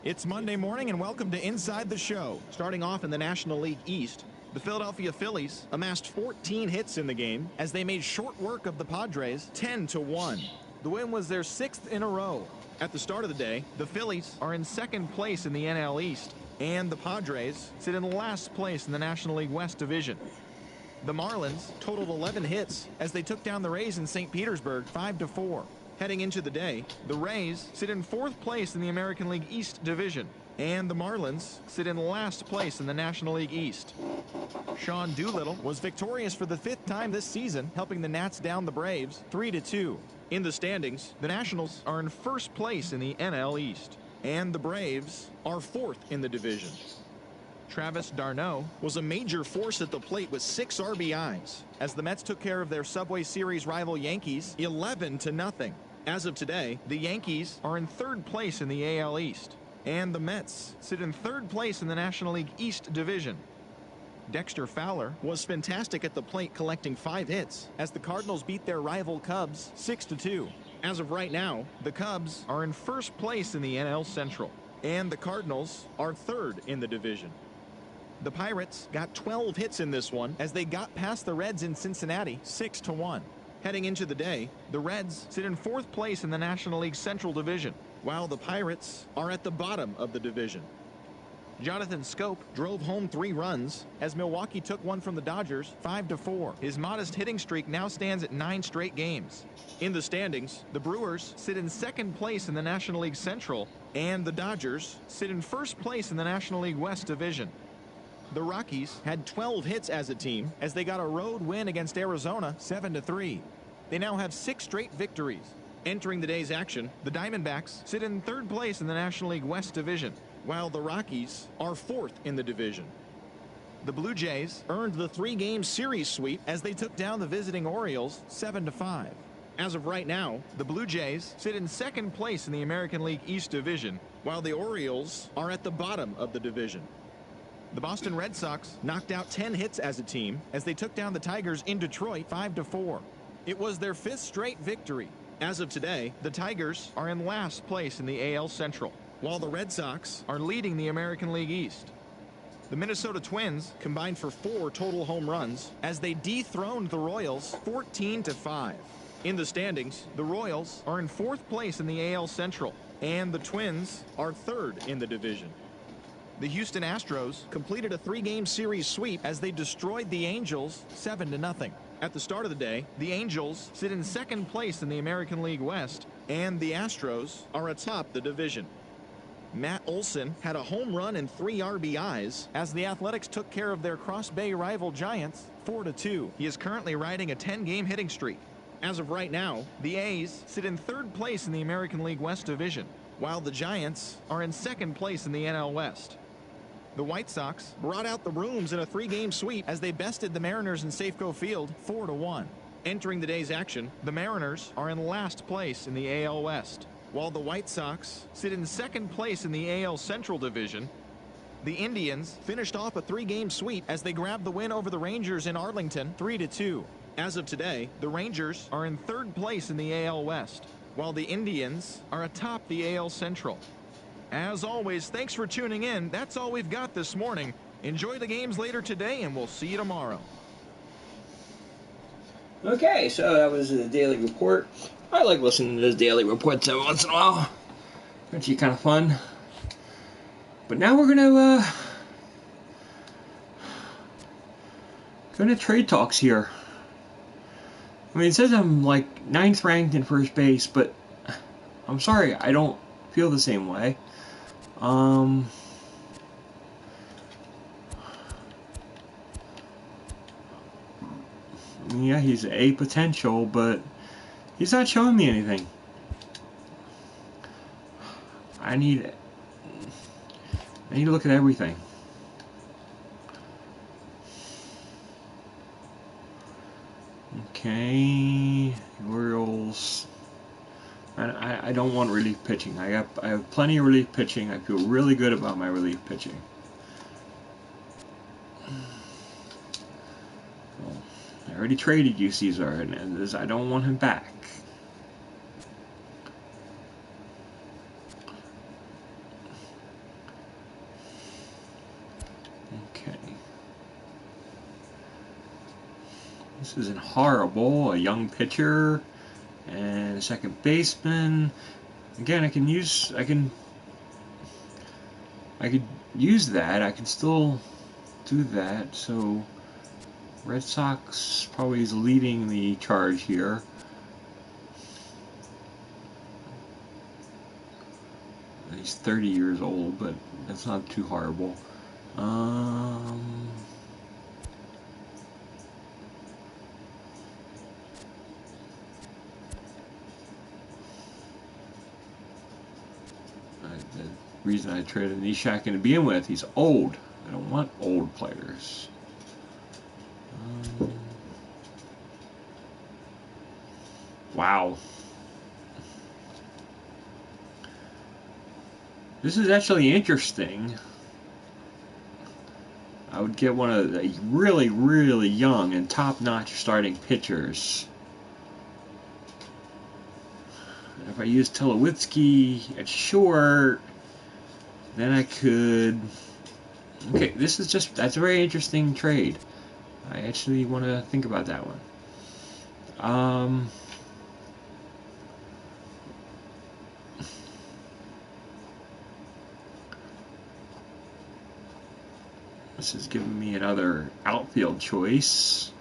It's Monday morning, and welcome to Inside the Show. Starting off in the National League East, the Philadelphia Phillies amassed 14 hits in the game as they made short work of the Padres 10-1. The win was their 6th in a row. At the start of the day, the Phillies are in 2nd place in the NL East, and the Padres sit in last place in the National League West Division. The Marlins totaled 11 hits as they took down the Rays in St. Petersburg 5-4. Heading into the day, the Rays sit in 4th place in the American League East Division, and the Marlins sit in last place in the National League East. Sean Doolittle was victorious for the 5th time this season, helping the Nats down the Braves 3-2. In the standings, the Nationals are in 1st place in the NL East, and the Braves are 4th in the division. Travis d'Arnaud was a major force at the plate with 6 RBIs as the Mets took care of their Subway Series rival Yankees 11-0. As of today, the Yankees are in 3rd place in the AL East, and the Mets sit in 3rd place in the National League East Division. Dexter Fowler was fantastic at the plate, collecting 5 hits as the Cardinals beat their rival Cubs 6-2. As of right now, the Cubs are in 1st place in the NL Central, and the Cardinals are 3rd in the division. The Pirates got 12 hits in this one as they got past the Reds in Cincinnati 6-1. Heading into the day, the Reds sit in 4th place in the National League Central Division, while the Pirates are at the bottom of the division. Jonathan Schoop drove home 3 runs as Milwaukee took one from the Dodgers 5-4. His modest hitting streak now stands at 9 straight games. In the standings, the Brewers sit in second place in the National League Central, and the Dodgers sit in first place in the National League West Division. The Rockies had 12 hits as a team as they got a road win against Arizona 7-3. They now have 6 straight victories. Entering the day's action, the Diamondbacks sit in third place in the National League West Division, while the Rockies are 4th in the division. The Blue Jays earned the 3-game series sweep as they took down the visiting Orioles 7-5. As of right now, the Blue Jays sit in second place in the American League East Division, while the Orioles are at the bottom of the division. The Boston Red Sox knocked out 10 hits as a team as they took down the Tigers in Detroit 5-4. It was their 5th straight victory. As of today, the Tigers are in last place in the AL Central, while the Red Sox are leading the American League East. The Minnesota Twins combined for 4 total home runs as they dethroned the Royals 14-5. In the standings, the Royals are in 4th place in the AL Central, and the Twins are 3rd in the division. The Houston Astros completed a 3-game series sweep as they destroyed the Angels 7-0. At the start of the day, the Angels sit in second place in the American League West, and the Astros are atop the division. Matt Olson had a home run and 3 RBIs as the Athletics took care of their Cross Bay rival Giants 4-2. He is currently riding a 10-game hitting streak. As of right now, the A's sit in 3rd place in the American League West Division, while the Giants are in 2nd place in the NL West. The White Sox brought out the rooms in a 3-game sweep as they bested the Mariners in Safeco Field 4-1. Entering the day's action, the Mariners are in last place in the AL West, while the White Sox sit in 2nd place in the AL Central Division. The Indians finished off a 3-game sweep as they grabbed the win over the Rangers in Arlington 3-2. As of today, the Rangers are in 3rd place in the AL West, while the Indians are atop the AL Central. As always, thanks for tuning in. That's all we've got this morning. Enjoy the games later today, and we'll see you tomorrow. Okay, so that was the daily report. I like listening to those daily reports every once in a while. Actually kind of fun. But now we're gonna trade talks here. I mean, it says I'm like 9th ranked in first base, but I'm sorry, I don't feel the same way. Yeah, he's a potential, but he's not showing me anything. I need to look at everything. Okay, Orioles. I don't want relief pitching. I have plenty of relief pitching. I feel really good about my relief pitching. Well, I already traded you, Cesar Hernandez. I don't want him back. Okay. This isn't horrible. A young pitcher. And a second baseman. Again, I could use that. I can still do that. So Red Sox probably is leading the charge here. He's 30 years old, but that's not too horrible. The reason I traded Neshek to begin with, he's old. I don't want old players. Wow. This is actually interesting. I would get one of the really, really young and top-notch starting pitchers. And if I use Tulowitzki at short, then I could... Okay, that's a very interesting trade. I actually want to think about that one. This is giving me another outfield choice,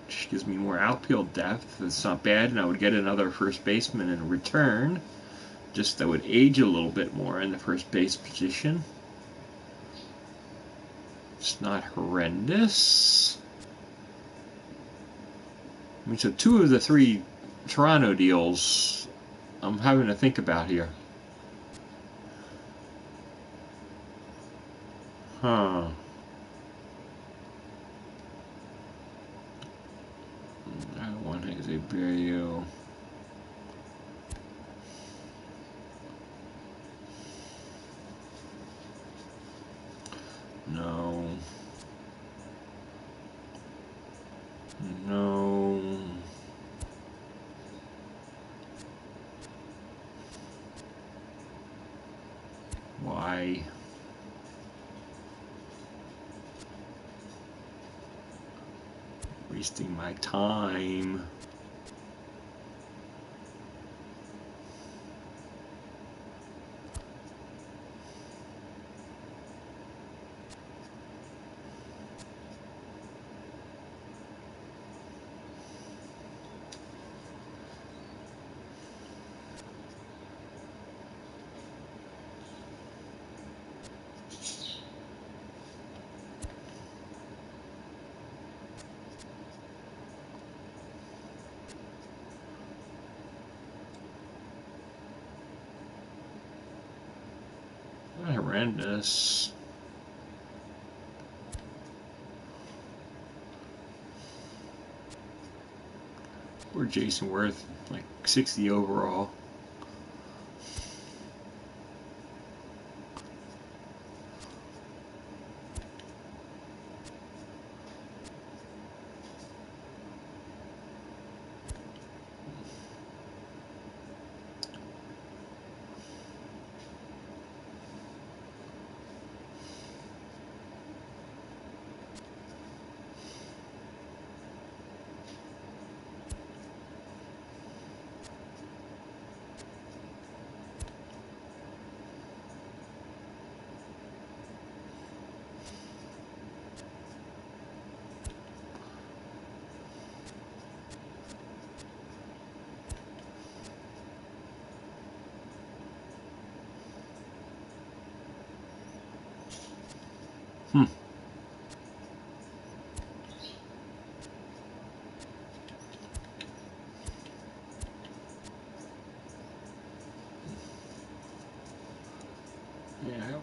which gives me more outfield depth. It's not bad, and I would get another first baseman in return. Just that would age a little bit more in the first base position. It's not horrendous. I mean, so 2 of the 3 Toronto deals I'm having to think about here. Huh. I want Jose Barrio. No. No. Why? Wasting my time. Horrendous. Or Jason Worth, like 60 overall. Yeah.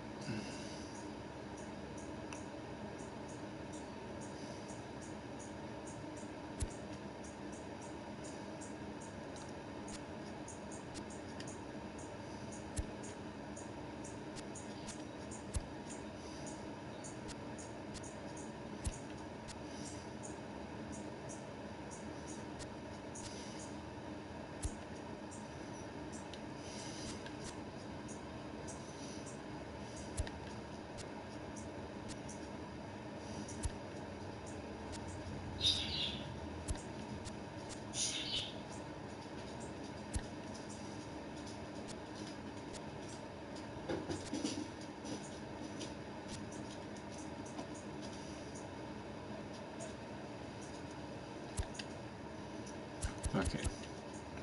Okay,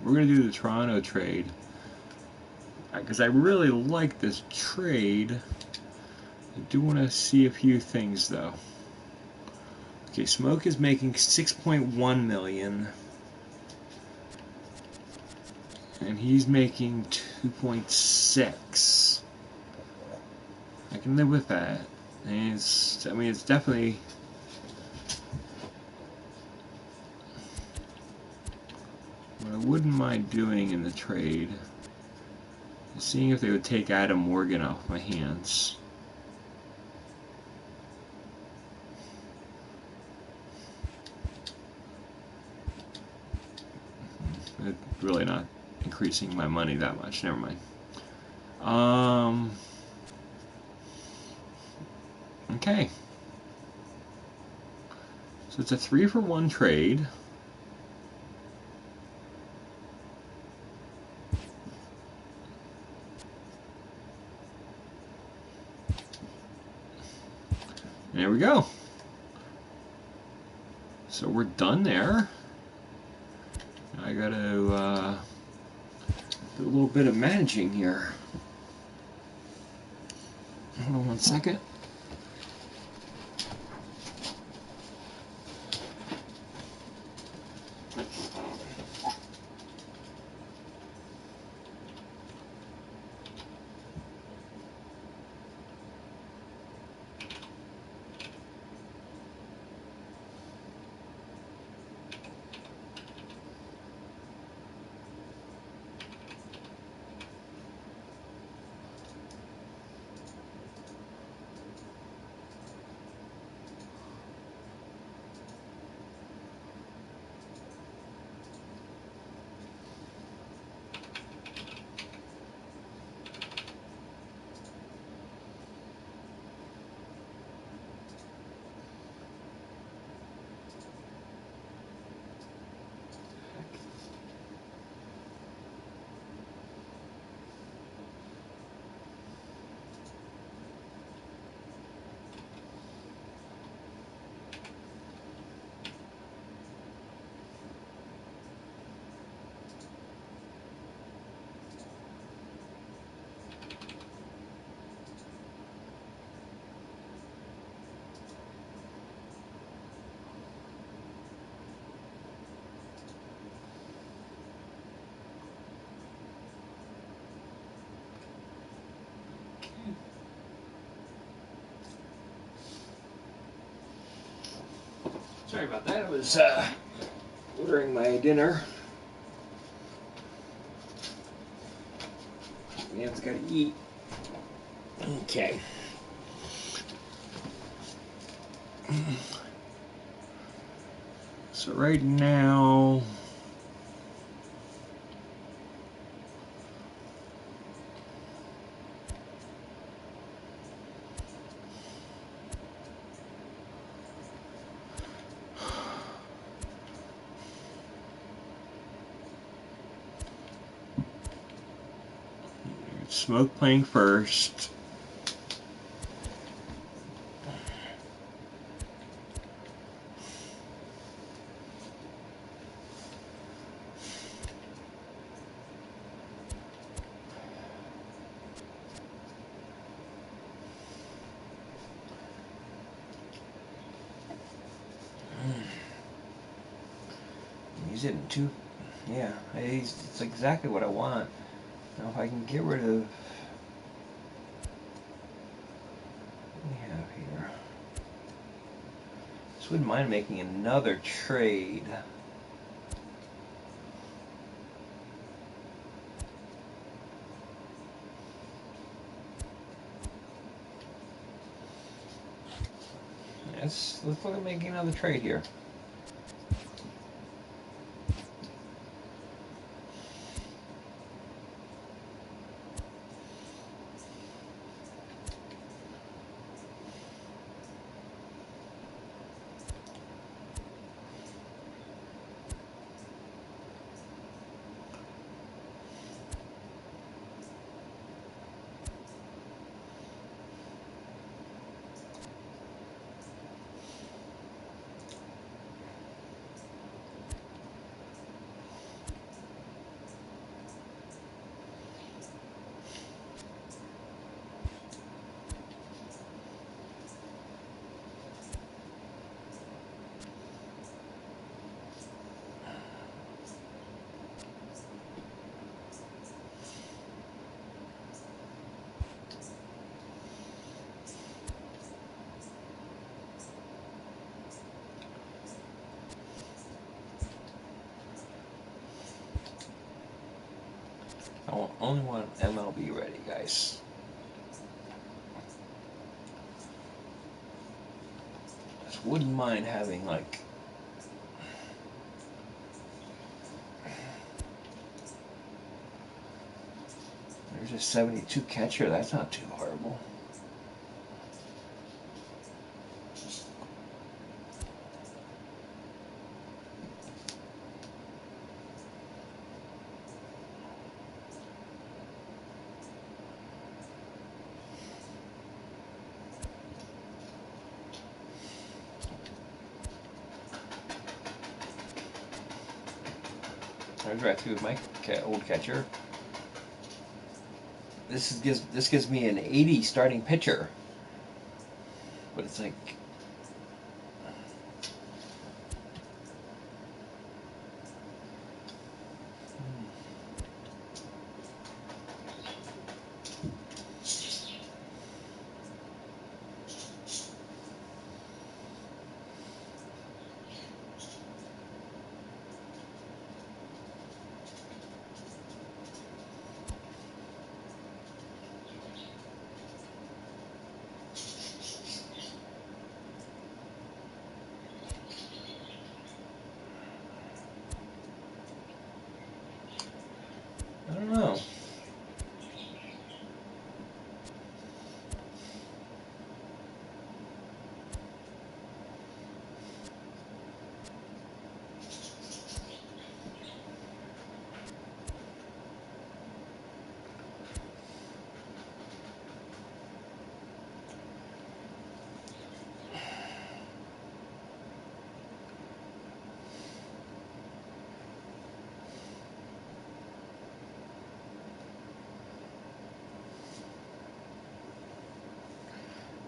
we're going to do the Toronto trade because I really like this trade. I do want to see a few things though. Okay, Smoke is making 6.1 million, and he's making 2.6. I can live with that. And it's, I mean, it's definitely. What I wouldn't mind doing in the trade is seeing if they would take Adam Morgan off my hands. It's really not increasing my money that much. Never mind. Okay. So it's a 3-for-1 trade. go. So we're done there. I got to do a little bit of managing here. Hold on 1 second. Sorry about that. I was ordering my dinner. Man's got to eat. Okay. So right now, Smoke playing first. He's hitting two. Yeah, it's exactly what I want. Now if I can get rid of what we have here. Just wouldn't mind making another trade. Let's look at making another trade here. I only want MLB ready, guys. Just wouldn't mind having like there's a 72 catcher. That's not too horrible. There's right through my old catcher. This gives me an 80 starting pitcher, but it's like. I don't know.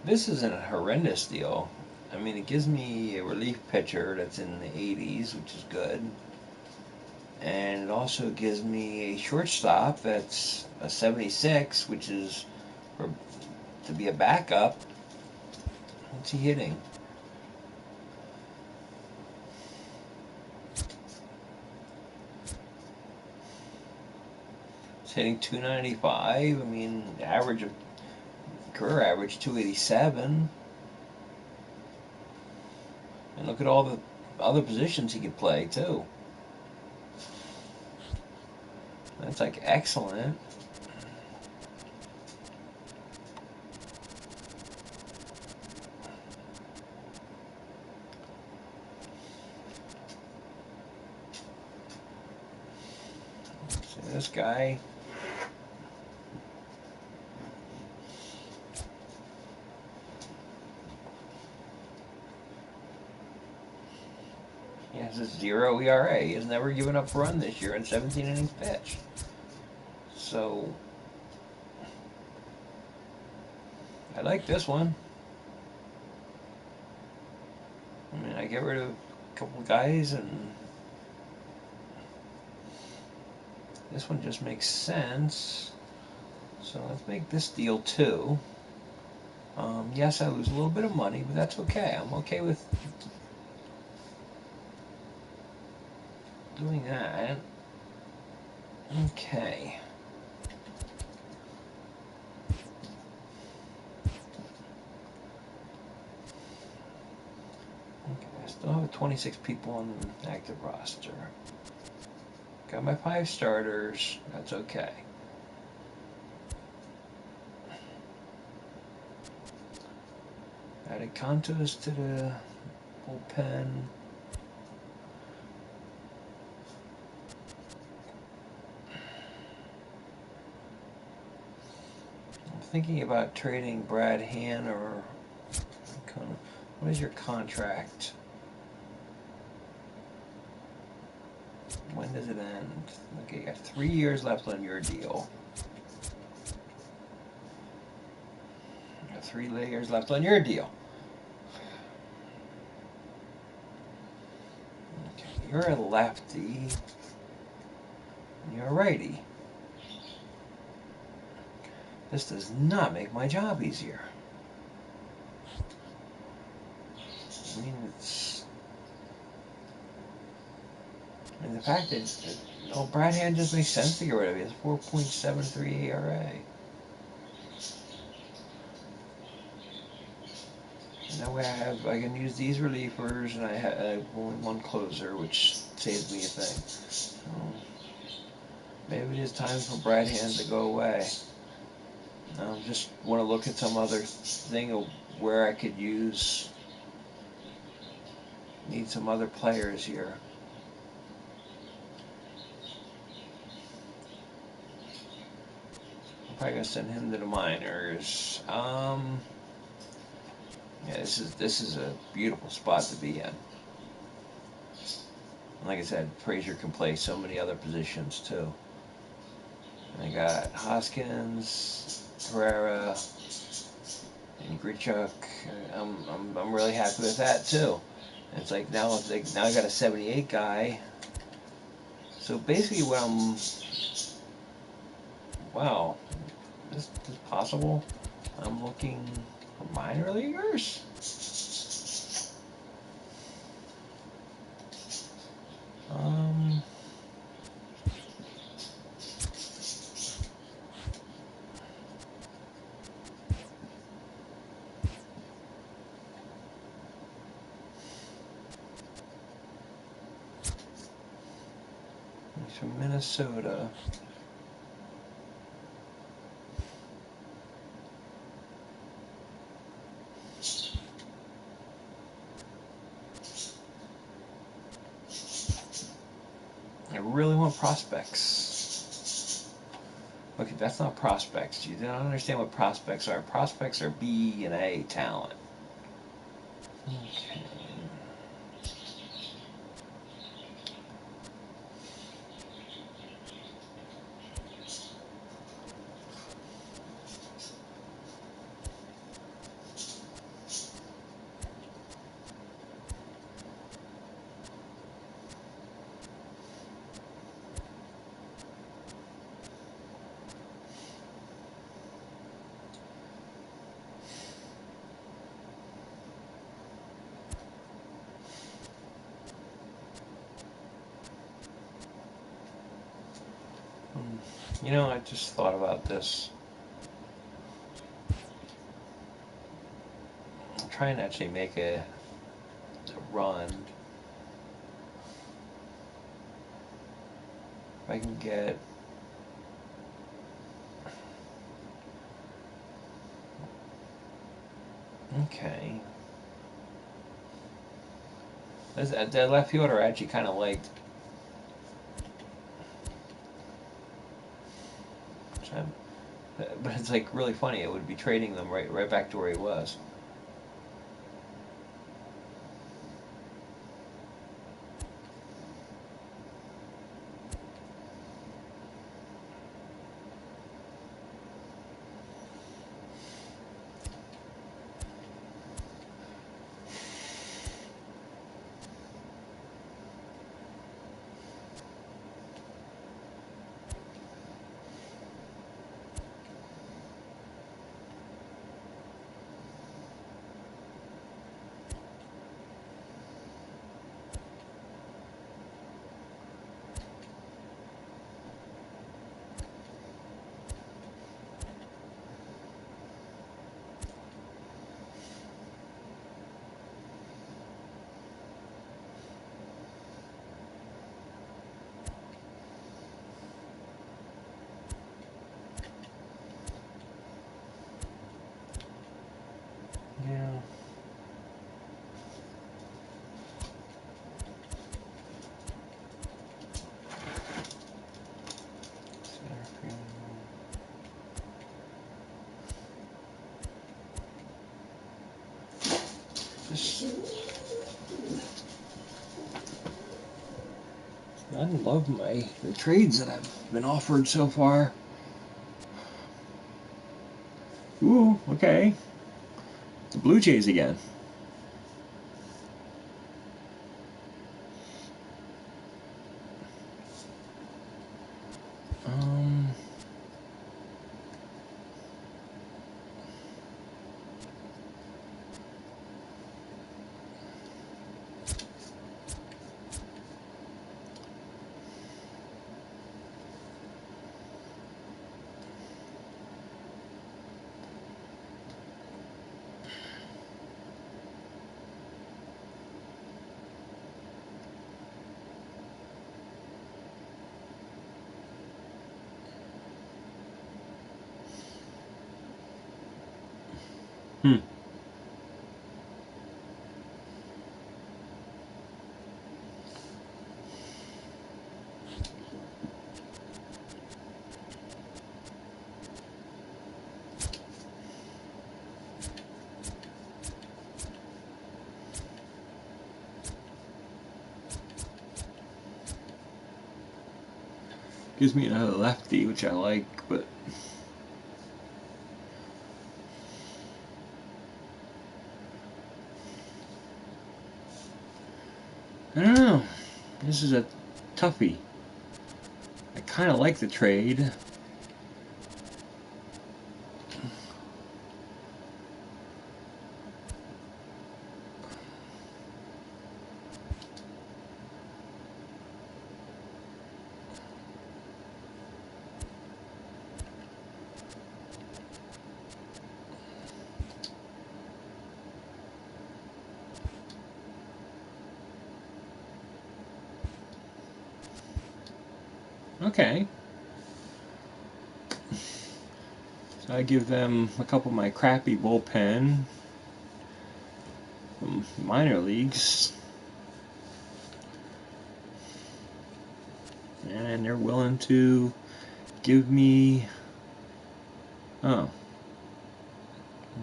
This isn't a horrendous deal. I mean, it gives me a relief pitcher that's in the 80s, which is good. And it also gives me a shortstop that's a 76, which is to be a backup. What's he hitting? He's hitting 295. I mean, career average 287. And look at all the other positions he could play too. That's like excellent. See this guy. He has a 0 ERA. He has never given up a run this year in 17 innings pitched. So, I like this one. I mean, I get rid of a couple of guys, and this one just makes sense. So let's make this deal too. Yes, I lose a little bit of money, but that's okay. I'm okay with doing that. Okay. I still have 26 people on the active roster. Got my 5 starters. That's okay. Added Contos to the bullpen. I'm thinking about trading Brad Hand or what is your contract? When does it end? Okay, you got 3 years left on your deal. You got 3 years left on your deal. Okay, you're a lefty. You're a righty. This does not make my job easier. I mean, the fact that Brad Hand just makes sense to get rid of. He has 4.73 ERA. And that way I can use these relievers, and I have only one closer, which saves me a thing. So maybe it is time for Brad Hand to go away. I just want to look at some other thing of where I could need some other players here. I'm probably gonna send him to the minors. Yeah, this is a beautiful spot to be in. Like I said, Frazier can play so many other positions too. I got Hoskins, Herrera, and Grichuk. I'm really happy with that too. And it's like now I got a 78 guy. So basically, what wow, this is possible. I'm looking for minor leaguers. He's from Minnesota. I really want prospects. Okay, that's not prospects. You don't understand what prospects are. Prospects are B and A talent. Okay. You know, I just thought about this. I'm trying to actually make a run. If I can get... Okay. The left fielder I actually kind of liked. But it's like really funny. It would be trading them right back to where he was. Yeah. I love the trades that I've been offered so far. Ooh, okay. The Blue Jays again. Gives me another lefty, which I like, but I don't know. This is a toughie. I kind of like the trade. Okay. So I give them a couple of my crappy bullpen from minor leagues. And they're willing to give me... Oh.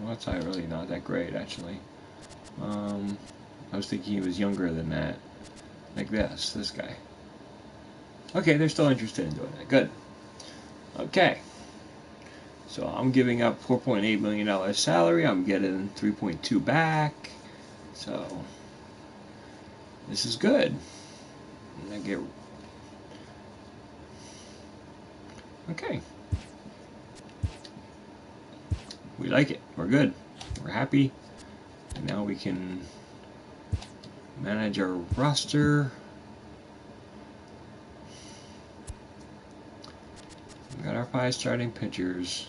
Well, that's really not that great, actually. I was thinking he was younger than that. Like this guy. Okay, they're still interested in doing that. Good. Okay. So I'm giving up $4.8 million salary. I'm getting 3.2 back. So this is good. And I get... Okay. We like it. We're good. We're happy. And now we can manage our roster. We got our 5 starting pitchers.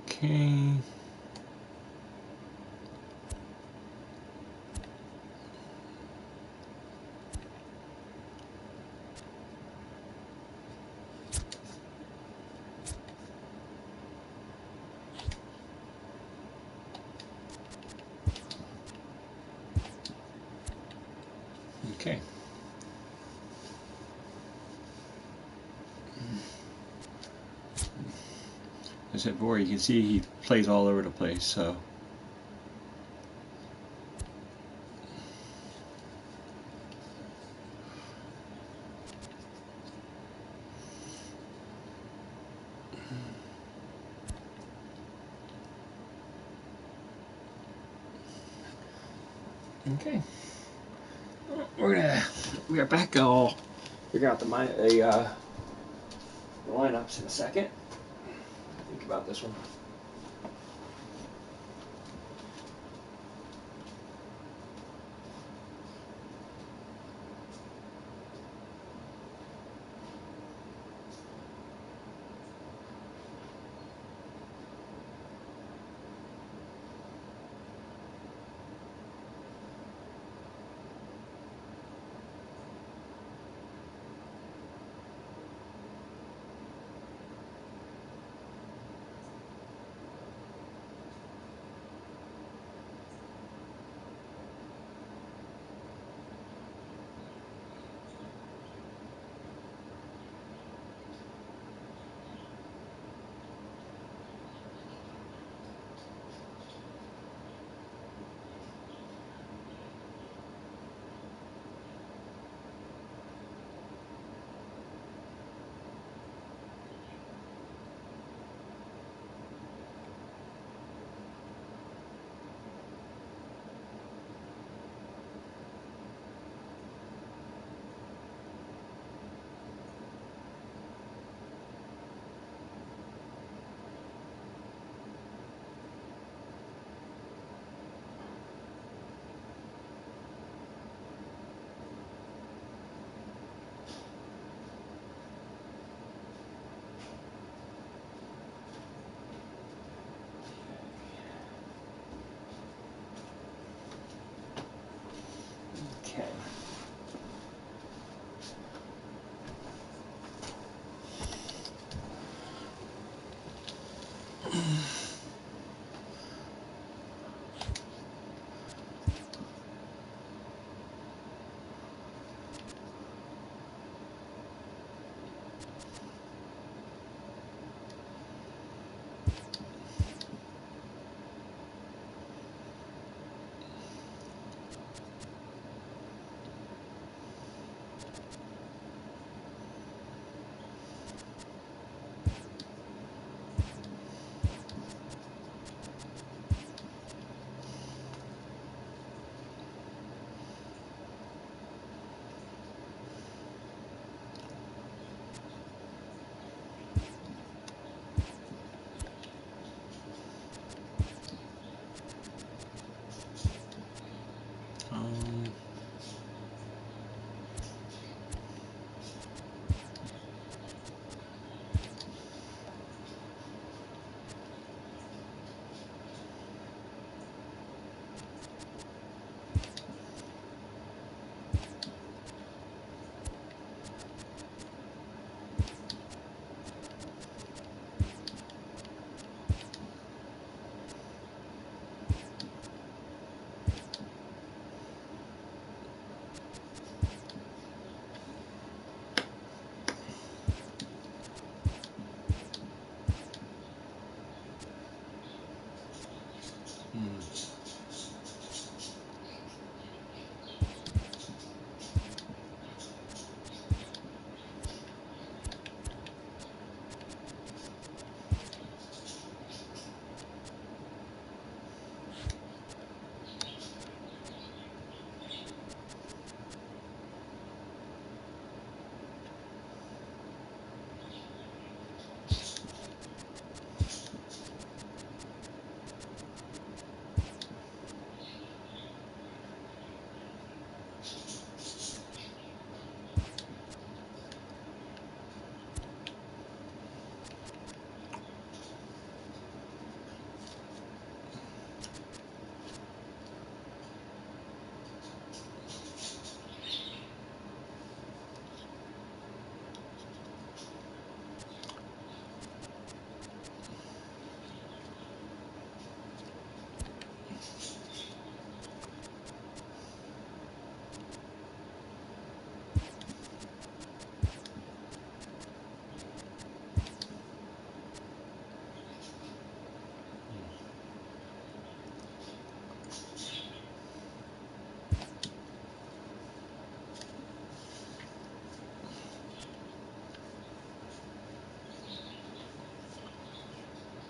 Okay. Okay. As I said before, you can see he plays all over the place, so. Okay. We are back. I'll figure out the lineups in a second. Think about this one.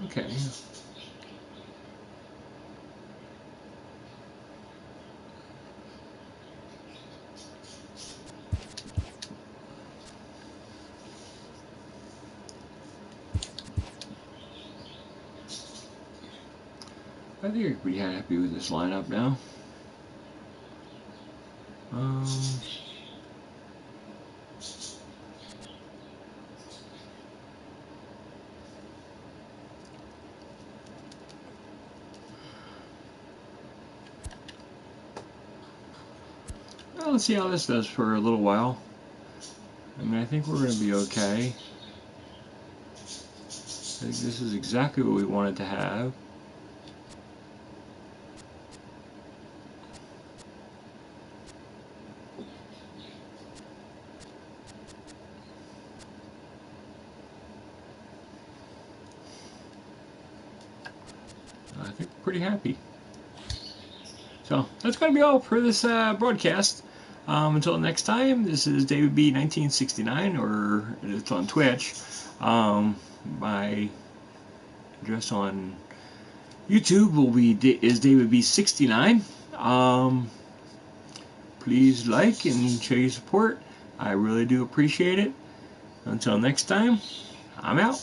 Okay. I think you're pretty happy with this lineup now. Well, let's see how this does for a little while. I mean, I think we're going to be okay. I think this is exactly what we wanted to have. I think we're pretty happy. So that's going to be all for this broadcast. Until next time, this is David B 1969, or it's on Twitch. My address on YouTube will be is David B 69. Please like and show your support. I really do appreciate it. Until next time, I'm out.